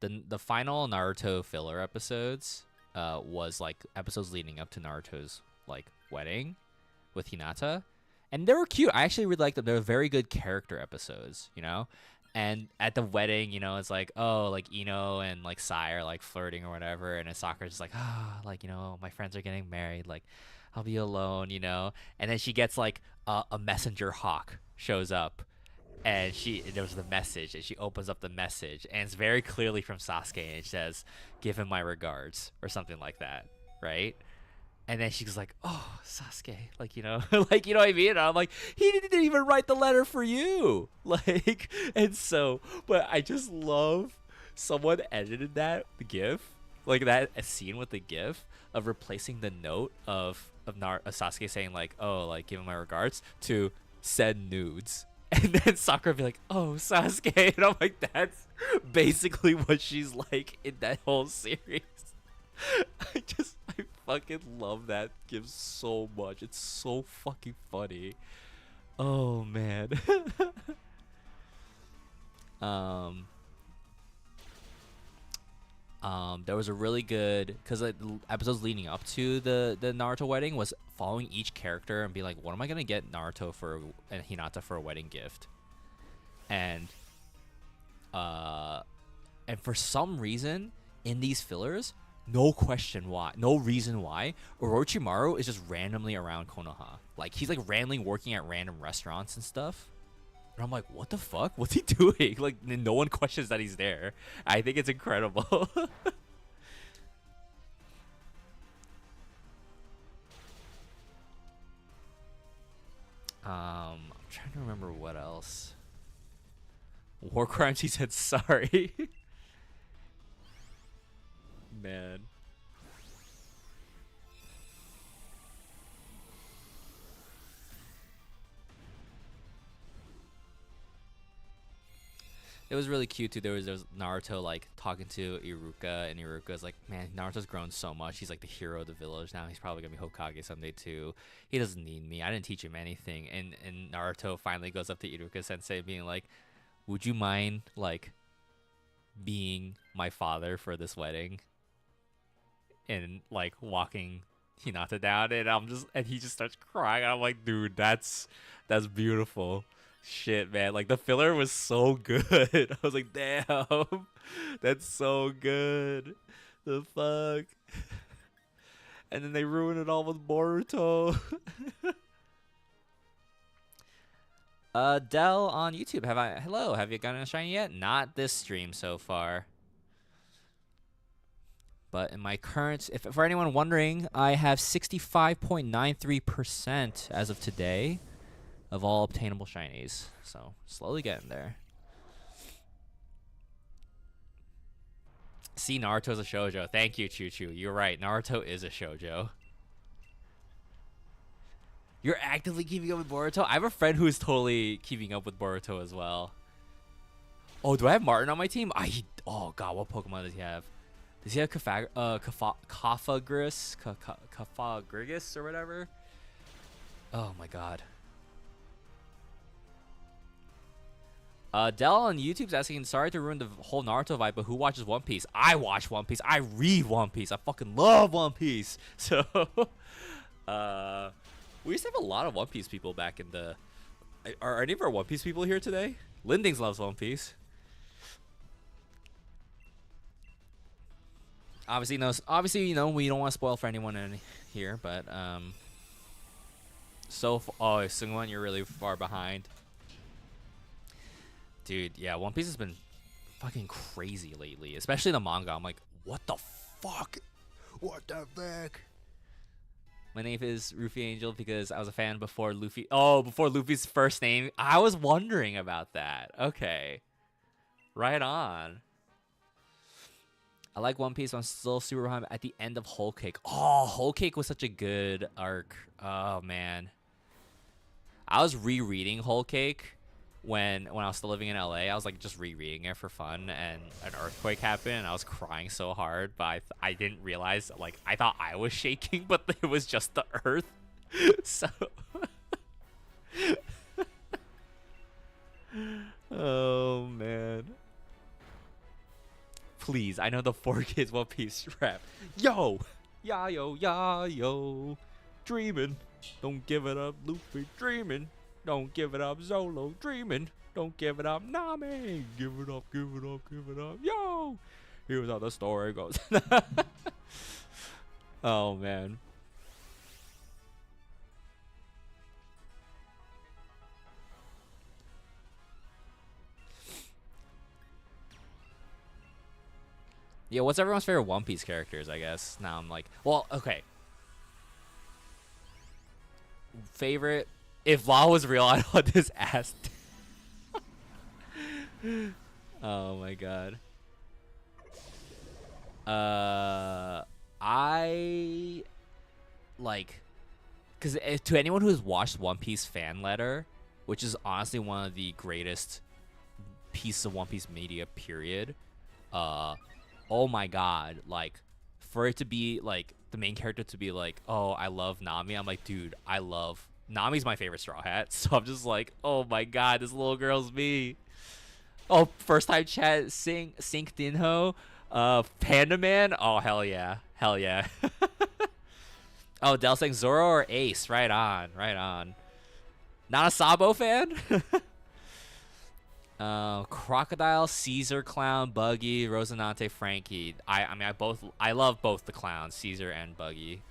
the final Naruto filler episodes was like episodes leading up to Naruto's like wedding with Hinata, and they were cute. I actually really liked them. They were very good character episodes, you know. And at the wedding, you know, it's like, oh, like Ino and like Sai are like flirting or whatever, and Sakura's just like, like, you know, my friends are getting married, like I'll be alone, you know. And then she gets like a messenger hawk shows up. And there was the message, and she opens up the message, and it's very clearly from Sasuke, and it says, "Give him my regards," or something like that, right? And then she's like, "Oh, Sasuke," like, you know, like, you know what I mean? And I'm like, he didn't even write the letter for you, like, and so, but I just love someone edited that GIF, like that scene with the GIF of replacing the note of Sasuke saying like, "Oh, like give him my regards," to "send nudes," and then Sakura be like, "Oh, Sasuke," and I'm like, that's basically what she's like in that whole series. I fucking love that GIF so much. It's so fucking funny. Oh man. um. There was a really good, because the episodes leading up to the Naruto wedding was following each character and being like, what am I gonna get Naruto for and Hinata for a wedding gift, and for some reason in these fillers, no reason why, Orochimaru is just randomly around Konoha. Like he's like randomly working at random restaurants and stuff. And I'm like, what the fuck? What's he doing? Like, no one questions that he's there. I think it's incredible. I'm trying to remember what else. War crimes, he said sorry. Man. It was really cute too. There was Naruto like talking to Iruka, and Iruka's like, "Man, Naruto's grown so much. He's like the hero of the village now. He's probably gonna be Hokage someday too. He doesn't need me. I didn't teach him anything." And Naruto finally goes up to Iruka Sensei, being like, "Would you mind like being my father for this wedding?" And like walking Hinata down, and he just starts crying. I'm like, dude, that's beautiful. Shit, man. Like the filler was so good. I was like, damn, that's so good. The fuck. And then they ruined it all with Boruto. Dell on YouTube. Hello, have you gotten a shiny yet? Not this stream so far. But in my current, if for anyone wondering, I have 65.93% as of today of all obtainable shinies. So slowly getting there. See, Naruto's a shoujo. Thank you, Choo Choo. You're right. Naruto is a shoujo. You're actively keeping up with Boruto? I have a friend who is totally keeping up with Boruto as well. Oh, do I have Martin on my team? Oh god, what Pokemon does he have? Does he have Cofagrigus or whatever? Oh my god. Dell on YouTube's asking, sorry to ruin the whole Naruto vibe, but who watches One Piece? I watch One Piece. I read One Piece. I fucking love One Piece. So, we used to have a lot of One Piece people back in the... Are any of our One Piece people here today? Lindings loves One Piece. Obviously, you know, we don't want to spoil for anyone in here, but oh, Sungwon, you're really far behind, dude. Yeah, One Piece has been fucking crazy lately, especially the manga. I'm like, what the fuck? What the fuck? My name is Rufy Angel because I was a fan before Luffy. Oh, before Luffy's first name. I was wondering about that. Okay, right on. I like One Piece, but I'm still super behind at the end of Whole Cake. Oh, Whole Cake was such a good arc. Oh, man. I was rereading Whole Cake when I was still living in LA. I was like just rereading it for fun, and an earthquake happened, and I was crying so hard, but I didn't realize, like, I thought I was shaking, but it was just the earth. So... oh, man. Please, I know the 4Kids One Piece rap. Yo! Yo! Dreamin'. Don't give it up, Luffy. Dreamin'. Don't give it up, Zolo. Dreamin'. Don't give it up, Nami. Give it up. Yo! Here's how the story goes. Oh, man. Yeah, what's everyone's favorite One Piece characters, I guess? Now I'm like, well, okay. Favorite? If Law was real, I'd want this asked. Oh my god. I like because to anyone who's watched One Piece fan letter, which is honestly one of the greatest pieces of One Piece media, period. Oh my god, like for it to be like the main character to be like, oh, I love Nami. I'm like, dude, I love Nami's my favorite Straw Hat. So I'm just like, oh my god, this little girl's me. Oh, first time chat sync Dinho, Panda Man. Oh hell yeah, hell yeah. Oh, Del saying Zoro or Ace. Right on, right on. Not a Sabo fan. Crocodile, Caesar, Clown, Buggy, Rosinante, Frankie. I love both the clowns, Caesar and Buggy.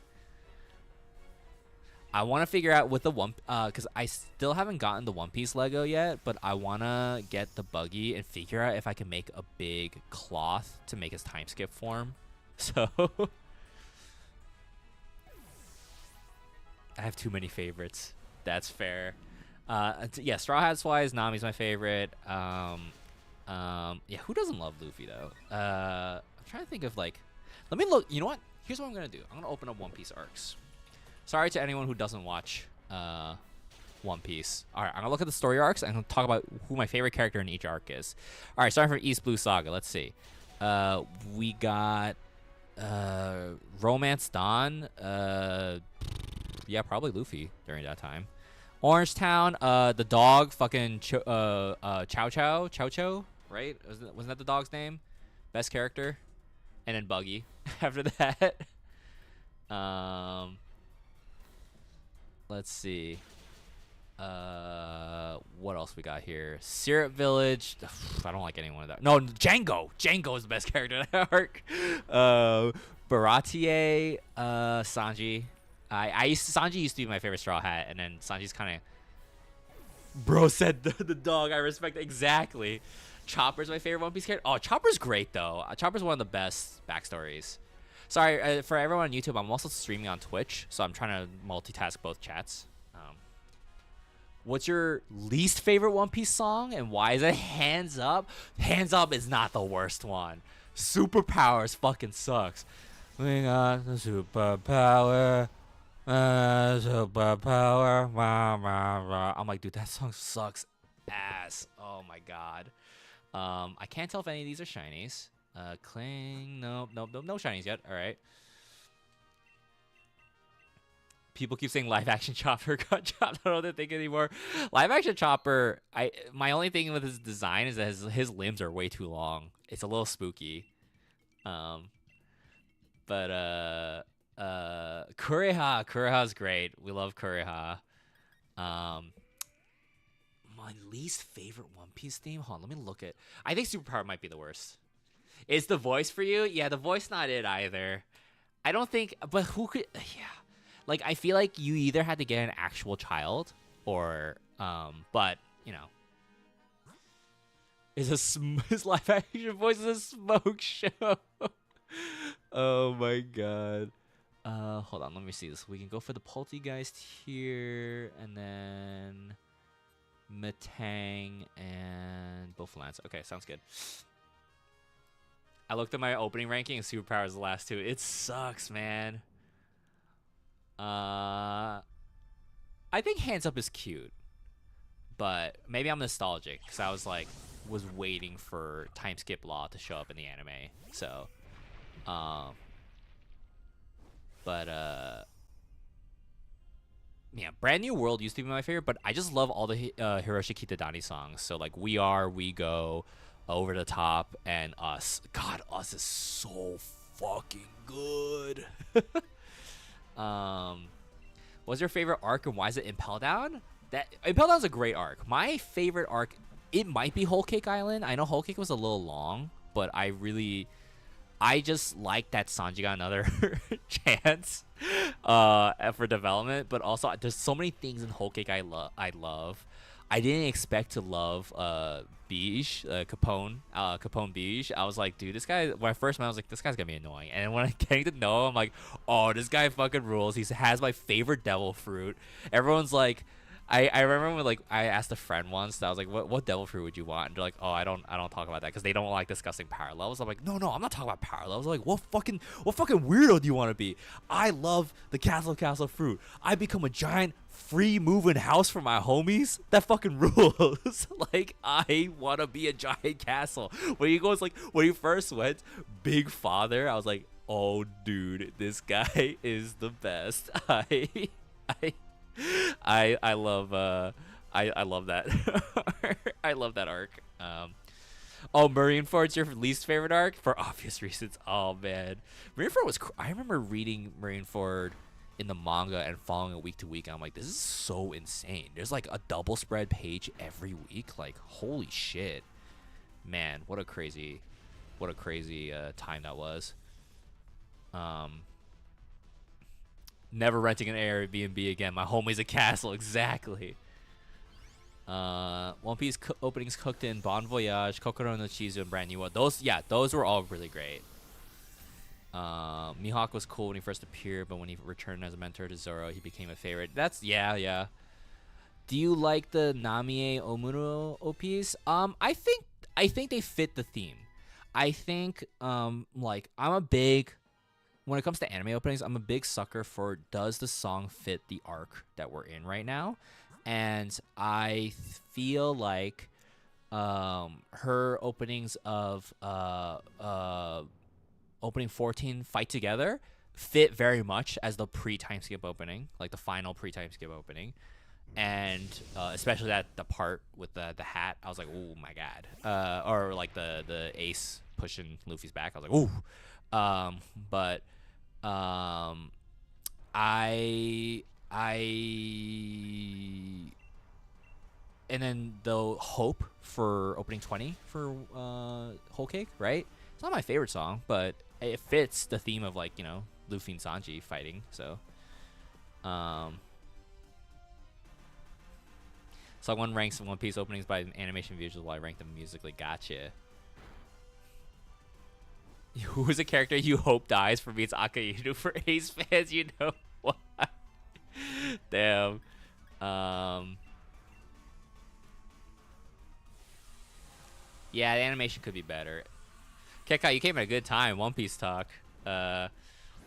I want to figure out with the because I still haven't gotten the One Piece Lego yet, but I want to get the Buggy and figure out if I can make a big cloth to make his time skip form. So I have too many favorites. That's fair. Yeah, Straw Hats wise, Nami's my favorite. Yeah, who doesn't love Luffy though? I'm trying to think of like, let me look. You know what? Here's what I'm gonna do. I'm gonna open up One Piece arcs. Sorry to anyone who doesn't watch One Piece. All right, I'm gonna look at the story arcs and I'm gonna talk about who my favorite character in each arc is. All right, starting from East Blue Saga. Let's see. We got Romance Dawn. Yeah, probably Luffy during that time. Orange Town, the dog, fucking Chow Chow, right? Wasn't that the dog's name? Best character, and then Buggy after that. Let's see. What else we got here? Syrup Village. I don't like any one of that. No, Django. Django is the best character in that arc. Baratier, Sanji. Sanji used to be my favorite Straw Hat, and then Sanji's kind of. Bro said the dog. I respect exactly. Chopper's my favorite One Piece character. Oh, Chopper's great though. Chopper's one of the best backstories. Sorry for everyone on YouTube. I'm also streaming on Twitch, so I'm trying to multitask both chats. What's your least favorite One Piece song, and why is it Hands Up? Hands Up is not the worst one. Superpowers fucking sucks. We got the superpower. Superpower. Rah, rah, rah. I'm like, dude, that song sucks ass. Oh my god. I can't tell if any of these are shinies. Cling. Nope, no shinies yet. All right. People keep saying live action Chopper got chopped. I don't know what to think anymore. Live action Chopper. My only thing with his design is that his limbs are way too long. It's a little spooky. But Kuriha's great. We love Kuriha. My least favorite One Piece theme. Hold on, let me look at. I think Superpower might be the worst. Is the voice for you? Yeah, the voice not it either. I don't think. But who could? Yeah, like I feel like you either had to get an actual child or But you know. His live action voice is a smoke show. Oh my god. Hold on, let me see this. We can go for the Poltergeist here, and then Metang and Boflance. Okay, sounds good. I looked at my opening ranking and Superpower is the last two. It sucks, man. I think Hands Up is cute, but maybe I'm nostalgic because I was waiting for Time Skip Law to show up in the anime. So, yeah, Brand New World used to be my favorite, but I just love all the Hiroshi Kitadani songs. So like We Are, We Go, Over the Top, and Us. God, Us is so fucking good. What's your favorite arc and why is it Impel Down? That Impel Down's a great arc. My favorite arc, it might be Whole Cake Island. I know Whole Cake was a little long, but I just like that Sanji got another chance for development. But also, there's so many things in Whole Cake I love. I didn't expect to love Beige, Capone Beige. I was like, dude, this guy. When I first met, I was like, this guy's gonna be annoying. And when I came to know him, I'm like, oh, this guy fucking rules. He has my favorite devil fruit. Everyone's like, I remember when like I asked a friend once that I was like, what devil fruit would you want? And they're like, oh, I don't talk about that because they don't like discussing power levels. I'm like, no, I'm not talking about power levels. I'm like, what fucking weirdo do you want to be? I love the castle fruit. I become a giant free moving house for my homies. That fucking rules. Like I want to be a giant castle. When he goes like when he first went Big Father, I was like, oh dude, this guy is the best. I I love I love that. I love that arc. Oh, Marineford's your least favorite arc for obvious reasons. Oh man, Marineford was. I remember reading Marineford in the manga and following it week to week. And I'm like, this is so insane. There's like a double spread page every week. Like, holy shit, man, what a crazy time that was. Um, Never renting an Airbnb again. My homie's a castle. Exactly. One Piece openings cooked in Bon Voyage, Kokoro no Chizu, and Brand New World. Those were all really great. Mihawk was cool when he first appeared, but when he returned as a mentor to Zoro, he became a favorite. That's yeah. Do you like the Namie Omuro OPs? I think they fit the theme. I think like I'm a big when it comes to anime openings, I'm a big sucker for does the song fit the arc that we're in right now? And I feel like her openings of opening 14 Fight Together fit very much as the pre-time skip opening, like the final pre-time skip opening. And especially that the part with the hat, I was like, oh my god. Or like the ace pushing Luffy's back, I was like, ooh. But I and then the hope for opening 20 for Whole Cake, right? It's not my favorite song, but it fits the theme of like, you know, Luffy and Sanji fighting. So one ranks One Piece openings by animation visuals while I rank them musically. Gotcha. Who is a character you hope dies? For me, it's Akainu. For Ace fans, you know why. Damn. Yeah, the animation could be better. Kekai, you came at a good time. One Piece talk.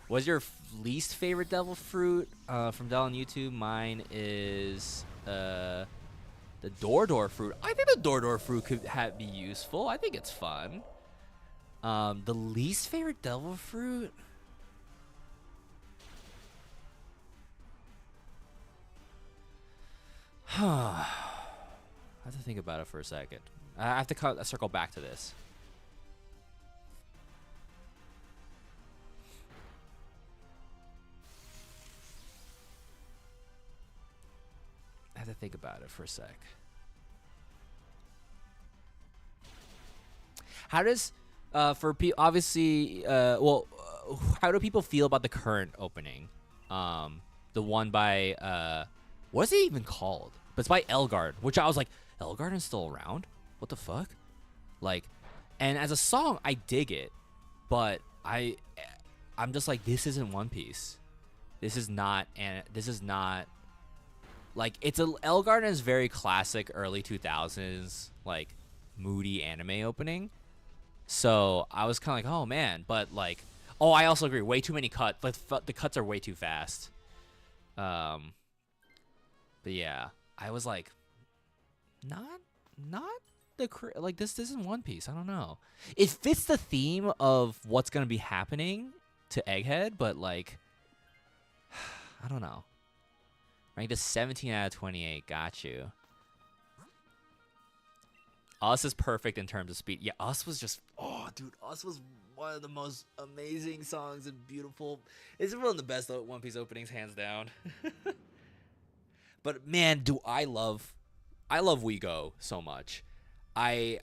What's your least favorite devil fruit? From Del on YouTube, mine is the Door fruit. I think the Door fruit could be useful. I think it's fun. The least favorite devil fruit? I have to think about it for a second. I have to circle back to this. I have to think about it for a sec. How does for obviously how do people feel about the current opening? The one by what's it even called? But it's by Elgard, which I was like, Elgard is still around? What the fuck? Like, and as a song, I dig it, but I'm just like, this isn't One Piece. This is not, and this is not. Like, Elgard is very classic early 2000s, like, moody anime opening. So I was kind of like, oh man, but like, oh, I also agree, way too many cuts. The cuts are way too fast. But yeah, I was like, not like this isn't One Piece. I don't know. It fits the theme of what's gonna be happening to Egghead, but like, I don't know. Ranked a 17 out of 28. Got you. Us is perfect in terms of speed. Yeah, Us was just, oh, dude, Us was one of the most amazing songs and beautiful. It's one of the best One Piece openings, hands down. But man, do I love We Go so much. When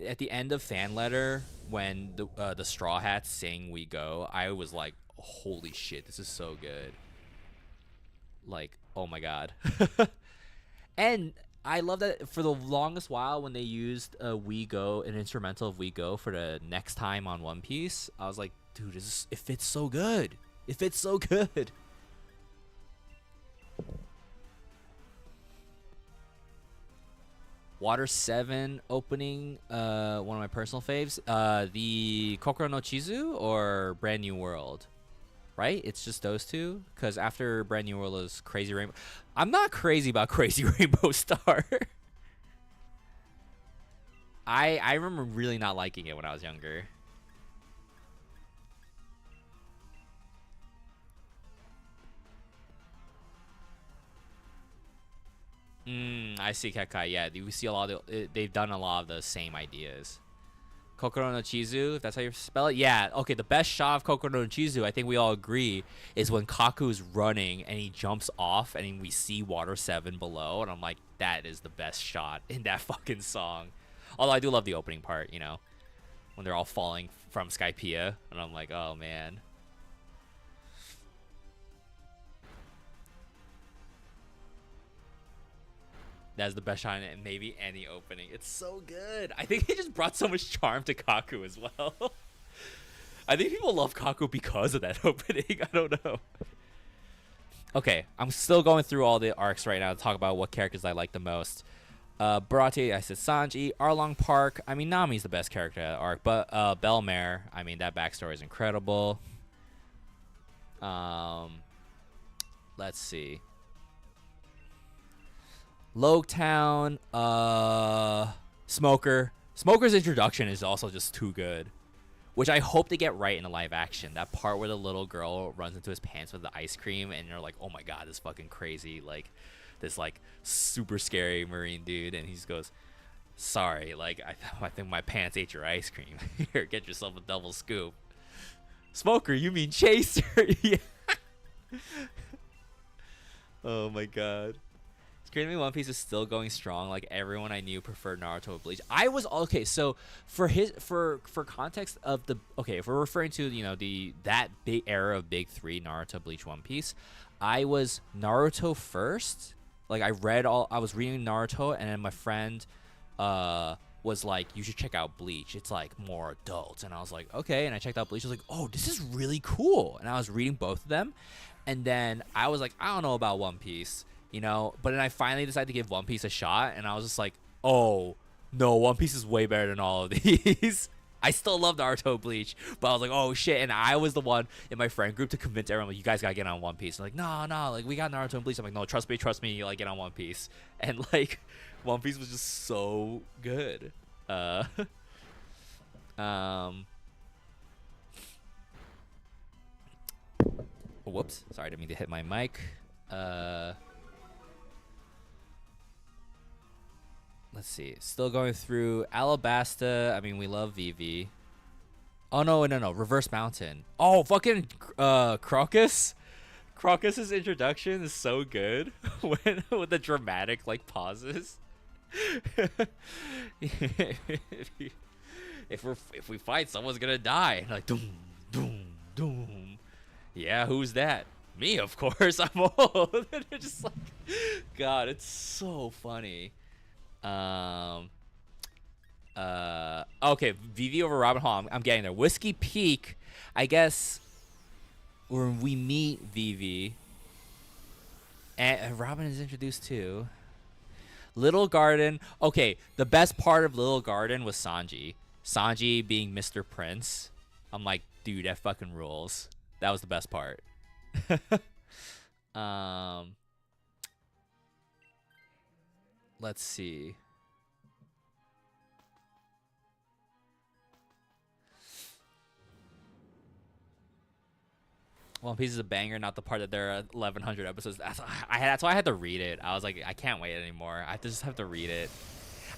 at the end of Fan Letter, when the Straw Hats sing We Go, I was like, holy shit, this is so good. Like, oh my god. And I love that for the longest while when they used We Go, an instrumental of We Go for the next time on One Piece, I was like, dude, it fits so good. It fits so good. Water 7 opening, one of my personal faves. The Kokoro no Chizu or Brand New World, right? It's just those two. Because after Brand New World is Crazy Rainbow. I'm not crazy about Crazy Rainbow Star. I remember really not liking it when I was younger. I see Kekai. Yeah, we see a lot of they've done a lot of the same ideas. Kokoro no Chizu, if that's how you spell it. Yeah, okay, the best shot of Kokoro no Chizu, I think we all agree, is when Kaku's running and he jumps off and we see Water 7 below, and I'm like, that is the best shot in that fucking song. Although I do love the opening part, you know, when they're all falling from Skypiea, and I'm like, oh man. That's the best shot in maybe any opening. It's so good. I think it just brought so much charm to Kaku as well. I think people love Kaku because of that opening. I don't know. Okay, I'm still going through all the arcs right now to talk about what characters I like the most. Barate, I said Sanji. Arlong Park, I mean, Nami's the best character at arc. But Belmare, I mean, that backstory is incredible. Let's see. Logtown, Smoker. Smoker's introduction is also just too good, which I hope they get right in the live action. That part where the little girl runs into his pants with the ice cream, and you're like, oh my god, this fucking crazy, like, this like super scary marine dude, and he just goes, sorry, like I think my pants ate your ice cream. Here, get yourself a double scoop. Smoker, you mean Chaser? Yeah. Oh my god. Screaming One Piece is still going strong. Like everyone I knew preferred Naruto or Bleach. I was okay. So for context of the if we're referring to that big era of big three, Naruto, Bleach, One Piece, I was Naruto first. Like I was reading Naruto, and then my friend was like, you should check out Bleach. It's like more adult, and I was like, okay. And I checked out Bleach. I was like, oh, this is really cool. And I was reading both of them, and then I was like, I don't know about One Piece. But then I finally decided to give One Piece a shot, and I was just like, oh, no, One Piece is way better than all of these. I still love Naruto, Bleach, but I was like, oh, shit, and I was the one in my friend group to convince everyone, like, you guys gotta get on One Piece. And like, no, like, we got Naruto and Bleach. I'm like, no, trust me, you, like, get on One Piece. And, like, One Piece was just so good. Whoops, sorry, I didn't mean to hit my mic. Let's see. Still going through Alabasta. I mean, we love Vivi. Oh no, Reverse Mountain. Oh, fucking Crocus. Crocus's introduction is so good when with the dramatic like pauses. if we fight, someone's gonna die. Like doom, doom, doom. Yeah, who's that? Me, of course. I'm old. And it's just like, God, it's so funny. Okay, Vivi over Robin Hall. I'm getting there. Whiskey Peak, I guess, when we meet Vivi, and Robin is introduced too. Little Garden. Okay, the best part of Little Garden was Sanji. Sanji being Mr. Prince. I'm like, dude, that fucking rules. That was the best part. Let's see. One Piece is a banger, not the part that there are 1,100 episodes. That's why I had to read it. I was like, I can't wait anymore. I just have to read it.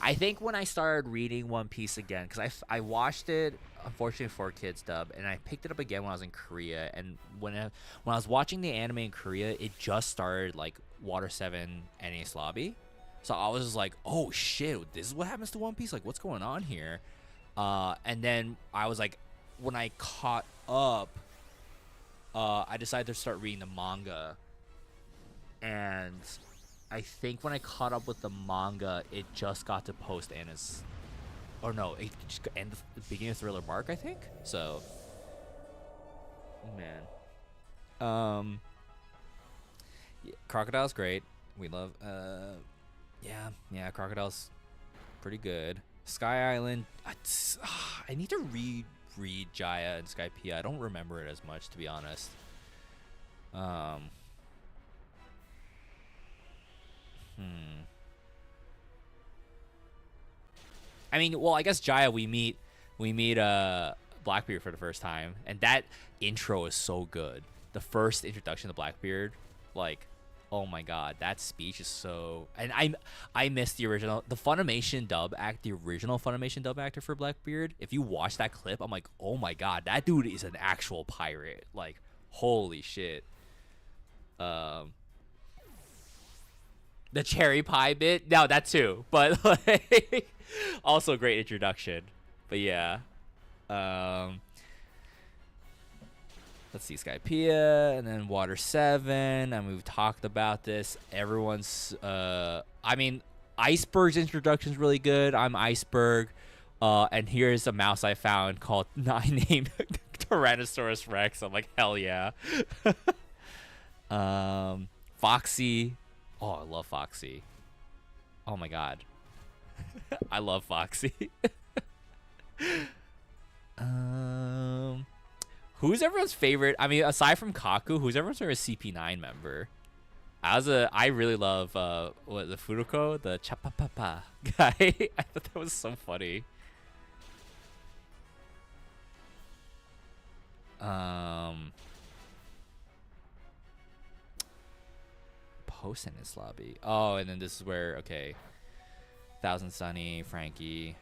I think when I started reading One Piece again, because I watched it, unfortunately, for Kids dub, and I picked it up again when I was in Korea. And when I was watching the anime in Korea, it just started like Water 7 NAS Lobby. So I was just like, oh shit, this is what happens to One Piece? Like, what's going on here? And then I was like, when I caught up, I decided to start reading the manga. And I think when I caught up with the manga, it just got to post Anna's, or no, it just ended the beginning of Thriller Bark, I think. So, man, yeah, Crocodile's great. We love, yeah, Crocodile's pretty good. Sky Island. I need to read Jaya and Skypiea. I don't remember it as much, to be honest. I mean, well, I guess Jaya we meet Blackbeard for the first time, and that intro is so good. The first introduction to Blackbeard, like, oh my god, that speech is so. And I miss the original, the original Funimation dub actor for Blackbeard. If you watch that clip, I'm like, oh my god, that dude is an actual pirate. Like, holy shit. The cherry pie bit, no, that too, but like, also a great introduction. But yeah, let's see, Skypiea, and then Water 7. I mean, we've talked about this. Everyone's, I mean, Iceberg's introduction is really good. I'm Iceberg, and here's a mouse I found called named Tyrannosaurus Rex. I'm like, hell yeah. Foxy. Oh, I love Foxy. Oh my god. I love Foxy. Who's everyone's favorite? I mean, aside from Kaku, who's everyone's favorite CP9 member? I really love the Furuko, the Chapapapa guy. I thought that was so funny. Post in his lobby. Oh, and then this is where, okay, Thousand Sunny, Frankie.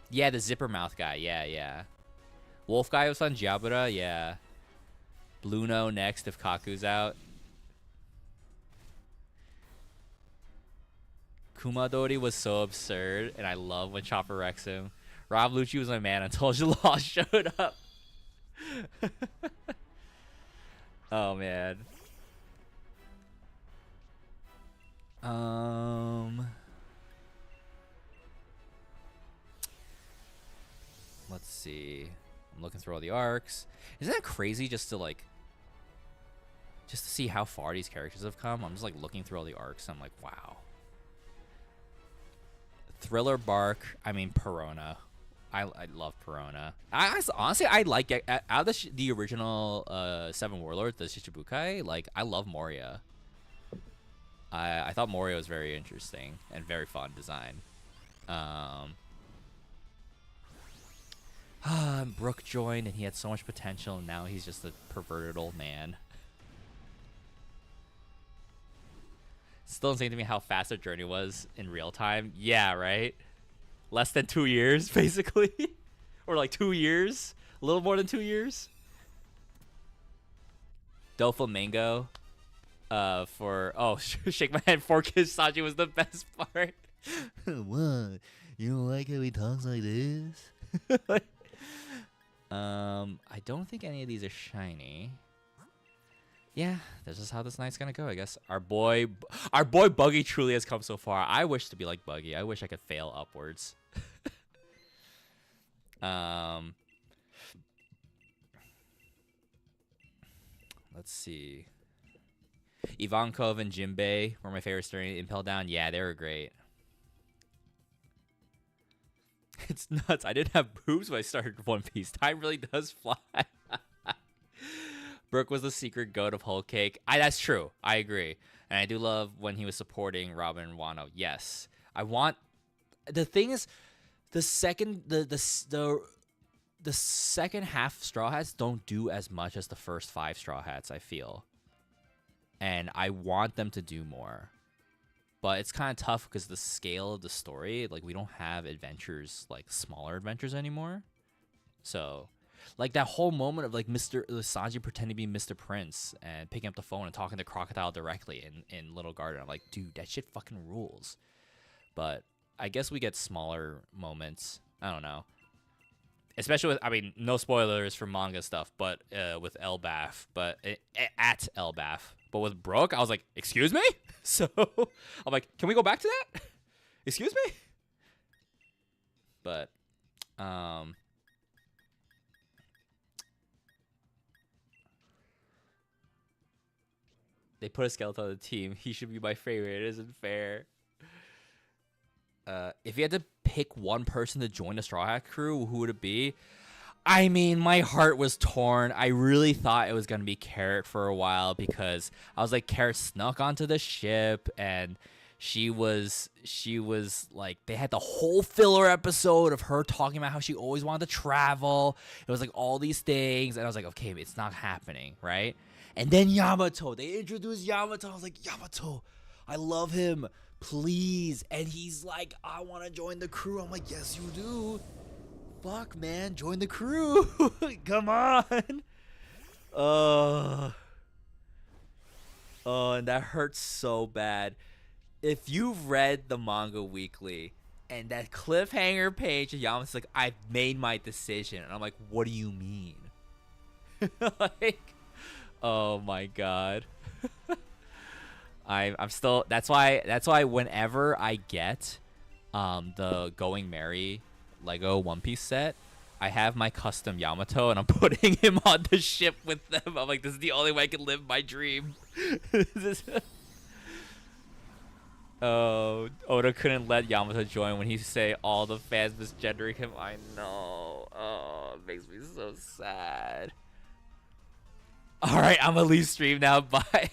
Yeah, the zipper mouth guy. Yeah. Wolf guy was on Jabura. Yeah. Bluno next if Kaku's out. Kumadori was so absurd, and I love when Chopper wrecks him. Rob Lucci was my man until Jalal showed up. Oh man. Let's see. I'm looking through all the arcs. Isn't that crazy just to see how far these characters have come? I'm just like looking through all the arcs. I'm like, wow. Thriller Bark. I mean, Perona. I love Perona. Honestly, I like out of the original 7 Warlords, the Shichibukai. Like, I love Moria. I thought Moria was very interesting and very fun design. Brooke joined, and he had so much potential, and now he's just a perverted old man. Still insane to me how fast their journey was in real time. Yeah, right? Less than 2 years, basically. Or like 2 years. A little more than 2 years. Doflamingo. Shake my head for Kisaji was the best part. What? You don't like how he talks like this? I don't think any of these are shiny. Yeah, this is how this night's gonna go, I guess. Our boy Buggy truly has come so far. I wish to be like Buggy. I wish I could fail upwards. Let's see. Ivankov and Jinbei were my favorites during Impel Down. Yeah, they were great. It's nuts. I didn't have boobs when I started One Piece. Time really does fly. Brooke was the secret goat of Whole Cake. That's true. I agree. And I do love when he was supporting Robin and Wano. Yes. The thing is, the second half Straw Hats don't do as much as the first 5 Straw Hats, I feel. And I want them to do more. But it's kind of tough because the scale of the story, like, we don't have adventures, like smaller adventures anymore. So, like, that whole moment of like Sanji pretending to be Mr. Prince and picking up the phone and talking to Crocodile directly in Little Garden. I'm like, dude, that shit fucking rules. But I guess we get smaller moments. I don't know. Especially with, I mean, no spoilers for manga stuff, but with Elbaf, but at Elbaf. But with Brooke, I was like, excuse me? So I'm like, can we go back to that? Excuse me? But, They put a skeleton on the team. He should be my favorite. It isn't fair. If you had to pick one person to join the Straw Hat crew, who would it be? I mean, my heart was torn. I really thought it was gonna be Carrot for a while because I was like, Carrot snuck onto the ship and she was like, they had the whole filler episode of her talking about how she always wanted to travel. It was like all these things, and I was like, okay, it's not happening, right? And then Yamato, they introduced Yamato. I was like, Yamato, I love him, please. And he's like, I want to join the crew. I'm like, yes, you do. Fuck, man, join the crew. Come on. Oh, and that hurts so bad. If you've read the manga weekly and that cliffhanger page of Yamato's like, I've made my decision, and I'm like, what do you mean? Like, oh my god. I'm still. That's why whenever I get the Going Merry Lego One Piece set, I have my custom Yamato and I'm putting him on the ship with them. I'm like, this is the only way I can live my dream. Oh, Oda couldn't let Yamato join when he say all the fans misgendering him. I know. Oh, it makes me so sad. All right, I'm gonna leave stream now. Bye.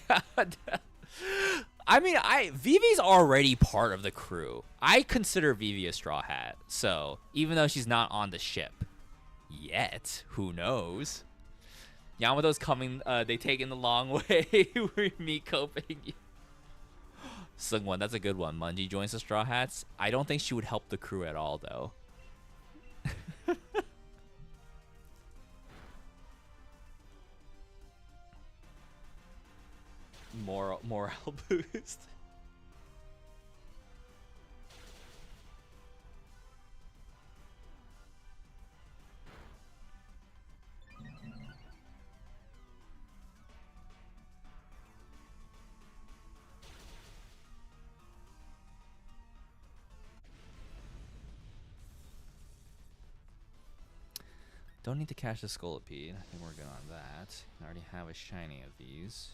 I mean, Vivi's already part of the crew. I consider Vivi a Straw Hat, so even though she's not on the ship yet, who knows? Yamato's coming. They taking the long way. Me coping. Sungwon, that's a good one. Munji joins the Straw Hats. I don't think she would help the crew at all, though. Morale boost. Don't need to catch the Scolipede. I think we're good on that. I already have a shiny of these.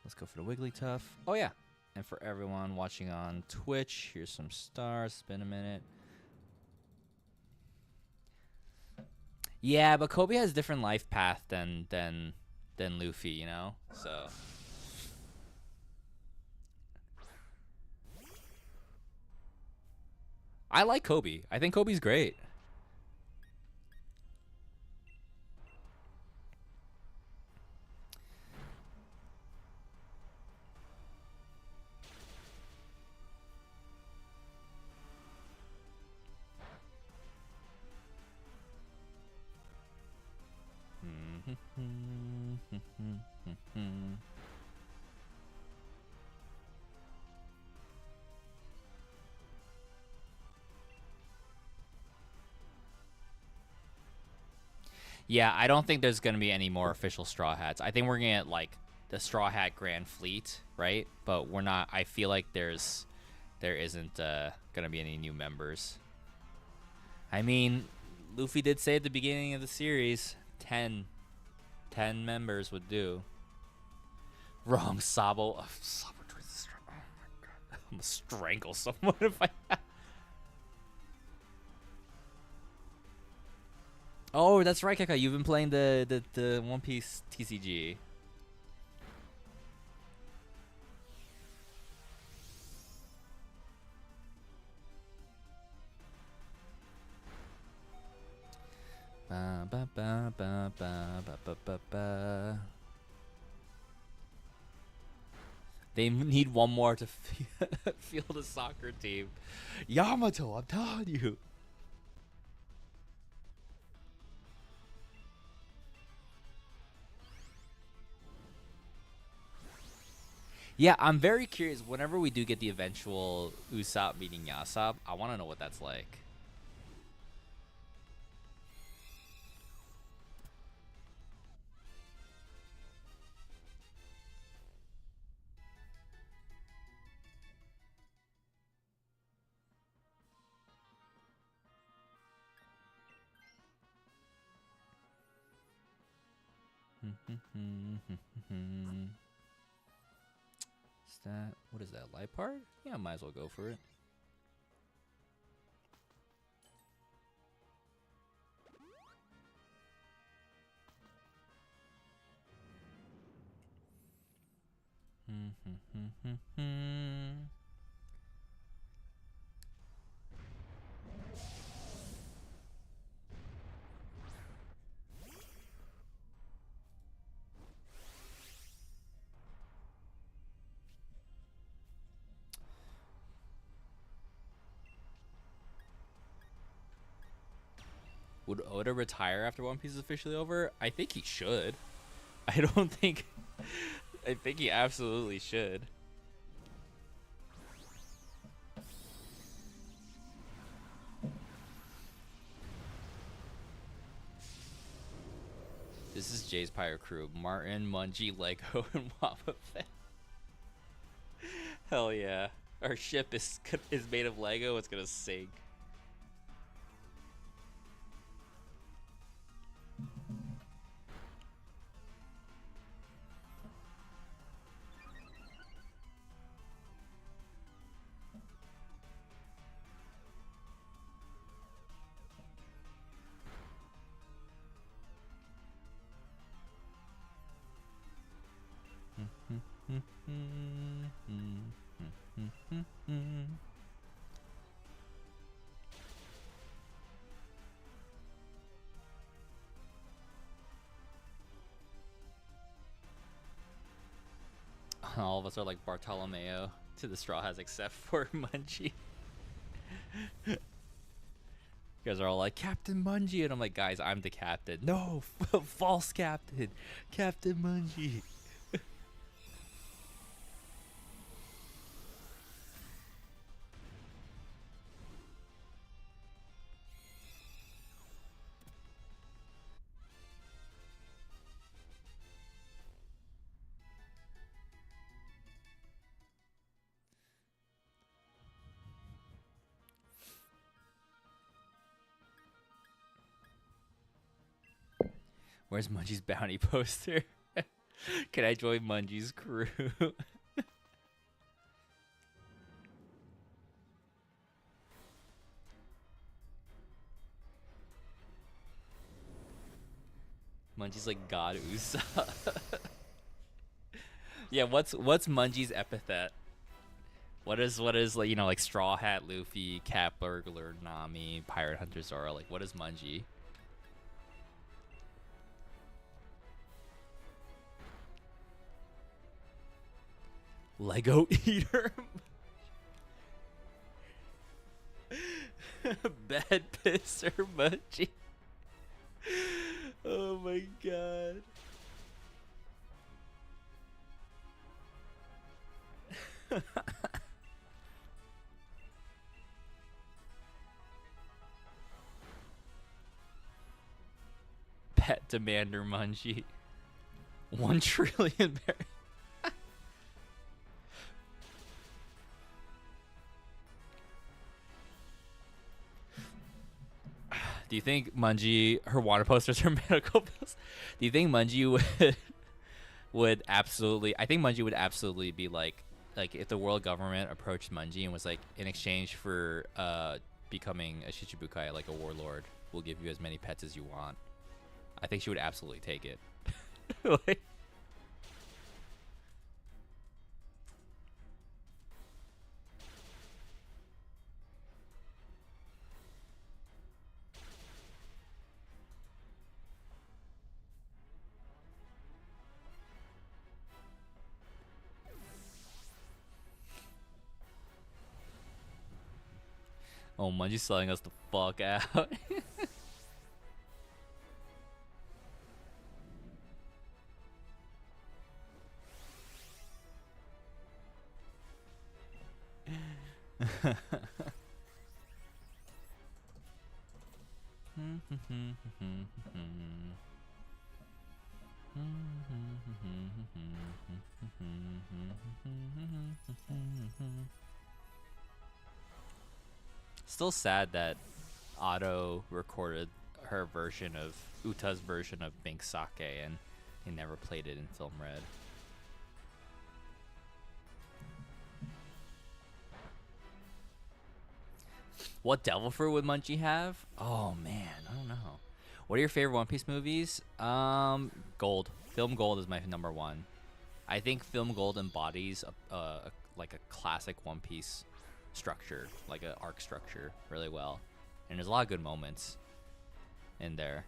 Let's go for the Wigglytuff. Oh yeah, and for everyone watching on Twitch, here's some stars. It's been a minute. Yeah, but Kobe has a different life path than Luffy, you know. So. I like Kobe. I think Kobe's great. Yeah, I don't think there's going to be any more official Straw Hats. I think we're going to get, like, the Straw Hat Grand Fleet, right? But we're not... I feel like there isn't going to be any new members. I mean, Luffy did say at the beginning of the series, 10 members would do. Wrong, Sabo. Oh, Sabo twists. Oh, my God. I'm going to strangle someone if I... Oh, that's right, Kaka. You've been playing the One Piece TCG. Ba, ba, ba, ba, ba, ba, ba, ba. They need one more to field a soccer team. Yamato, I'm telling you. Yeah, I'm very curious. Whenever we do get the eventual Usopp meeting Yasop, I want to know what that's like. Is that, what is that, light part? Yeah, might as well go for it. Would Oda retire after One Piece is officially over? I think he should. I don't think... I think he absolutely should. This is Jay's Pirate Crew. Martin, Mungie, Lego, and Wappa Fett. Hell yeah. Our ship is made of Lego. It's gonna sink. All of us are like Bartolomeo to the Straw Hats except for Mungie. You guys are all like, Captain Mungie, and I'm like, guys, I'm the captain. No, false captain. Captain Mungie. Where's Mungie's bounty poster? Can I join Mungie's crew? Mungie's like God Usopp. Yeah, what's Mungie's epithet? What is like, you know, like Straw Hat Luffy, Cat Burglar, Nami, Pirate Hunter Zoro, like what is Mungie? Lego eater. Bad pisser Mungie. Oh my god. Pet Demander Mungie. 1 trillion berries. Do you think Mungie, her water posters are medical bills? Do you think Mungie would absolutely? I think Mungie would absolutely be like if the world government approached Mungie and was like, in exchange for becoming a Shichibukai, like a warlord, we'll give you as many pets as you want. I think she would absolutely take it. Like, oh, Mungie's selling us the fuck out. Still sad that Otto recorded her version of Uta's version of Pink Sake, and He never played it in Film Red. What devil fruit would Munchie have? Oh man, I don't know. What are your favorite One Piece movies? Gold. Film Gold is my number one. I think Film Gold embodies like a classic One Piece structure, like an arc structure, really well. And there's a lot of good moments in there.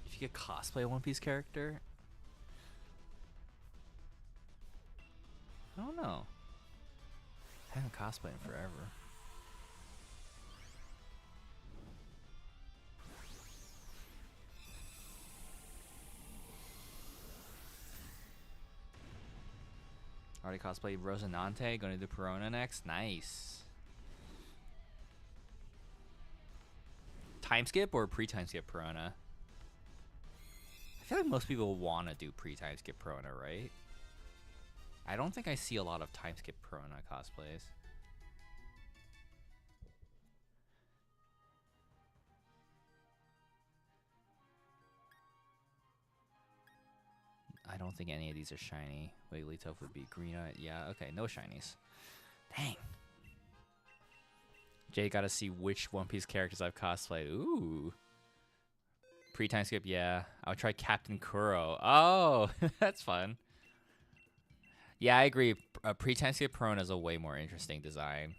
If you could cosplay a One Piece character, I don't know. I haven't cosplayed in forever. Already cosplayed Rosinante. Gonna do Perona next. Nice. Time skip or pre-time skip Perona? I feel like most people want to do pre-time skip Perona, right? I don't think I see a lot of time skip Perona cosplays. I don't think any of these are shiny. Wigglytuff would be green. Yeah, okay, no shinies. Dang. Jay got to see which One Piece characters I've cosplayed. Ooh. Pre-time skip, yeah. I'll try Captain Kuro. Oh, that's fun. Yeah, I agree. Pre-time skip Perona is a way more interesting design.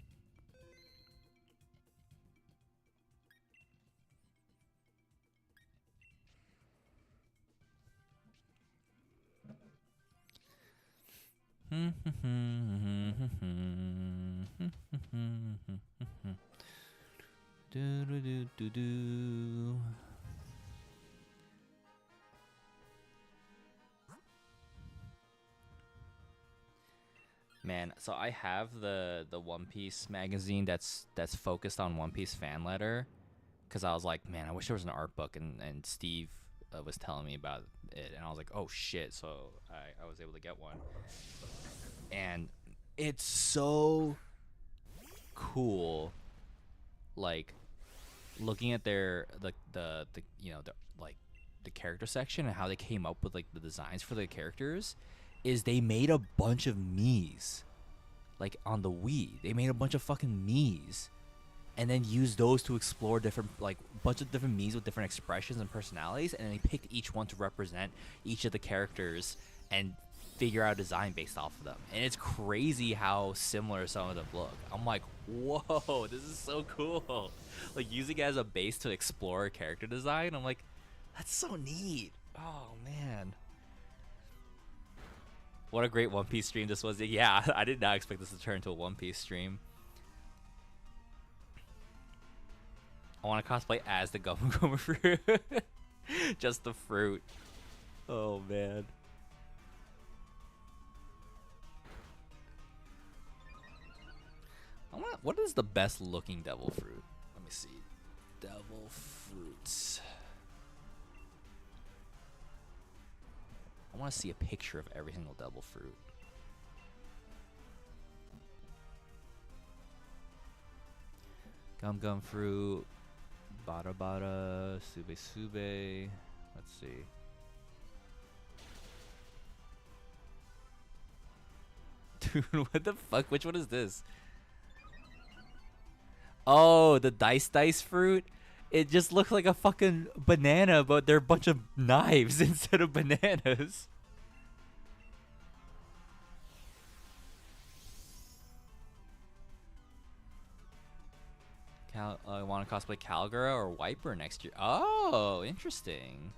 Do do do do do. Man, so I have the One Piece magazine that's focused on One Piece fan letter, because I was like, man, I wish there was an art book, and Steve was telling me about it, and I was like, oh shit, so I was able to get one, and it's so cool, like looking at their the you know the like the character section and how they came up with like the designs for the characters. Is they made a bunch of Miis, like on the Wii. They made a bunch of fucking Miis, and then used those to explore different, like, bunch of different Miis with different expressions and personalities, and then they picked each one to represent each of the characters and figure out a design based off of them. And it's crazy how similar some of them look. I'm like, whoa, this is so cool. Like, using it as a base to explore a character design, I'm like, that's so neat. Oh man. What a great One Piece stream this was. Yeah, I did not expect this to turn into a One Piece stream. I want to cosplay as the Gum Gum fruit. Just the fruit. Oh, man. What is the best looking devil fruit? Let me see. Devil fruits. I want to see a picture of every single devil fruit. Gum Gum fruit, Bada Bada, Sube Sube. Let's see. Dude, what the fuck? Which one is this? Oh, the Dice fruit? It just looks like a fucking banana, but they're a bunch of knives instead of bananas. I want to cosplay Calgara or Wiper next year. Oh, interesting.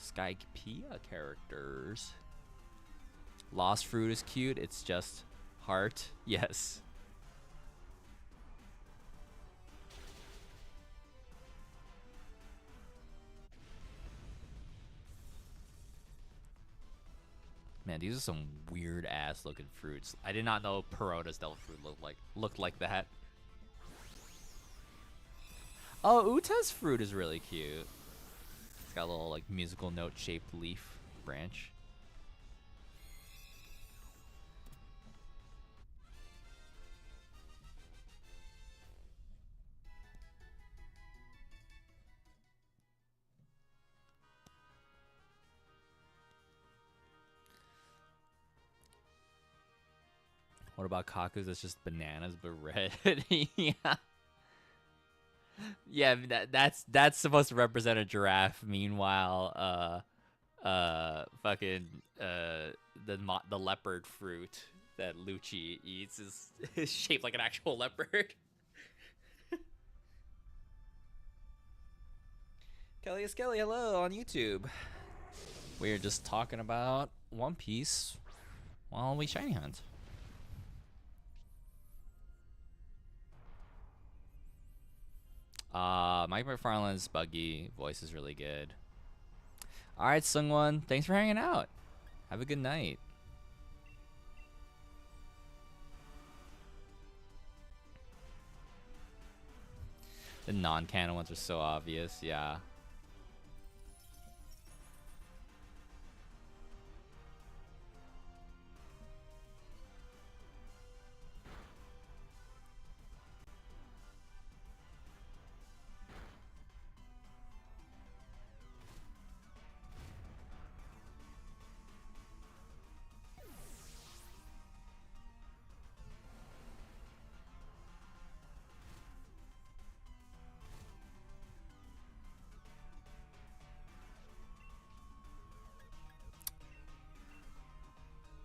Skypea characters. Lost Fruit is cute. It's just heart. Yes. Man, these are some weird ass looking fruits. I did not know Perota's devil fruit looked like that. Oh, Uta's fruit is really cute. It's got a little like musical note shaped leaf branch. What about Kaku's? It's just bananas but red. Yeah. Yeah, that's supposed to represent a giraffe. Meanwhile, fucking the leopard fruit that Lucci eats is shaped like an actual leopard. Kelly is Kelly, hello on YouTube. We're just talking about One Piece while we shiny hunt. Mike McFarlane's buggy voice is really good. All right, Sungwon, thanks for hanging out. Have a good night. The non-canon ones are so obvious, yeah.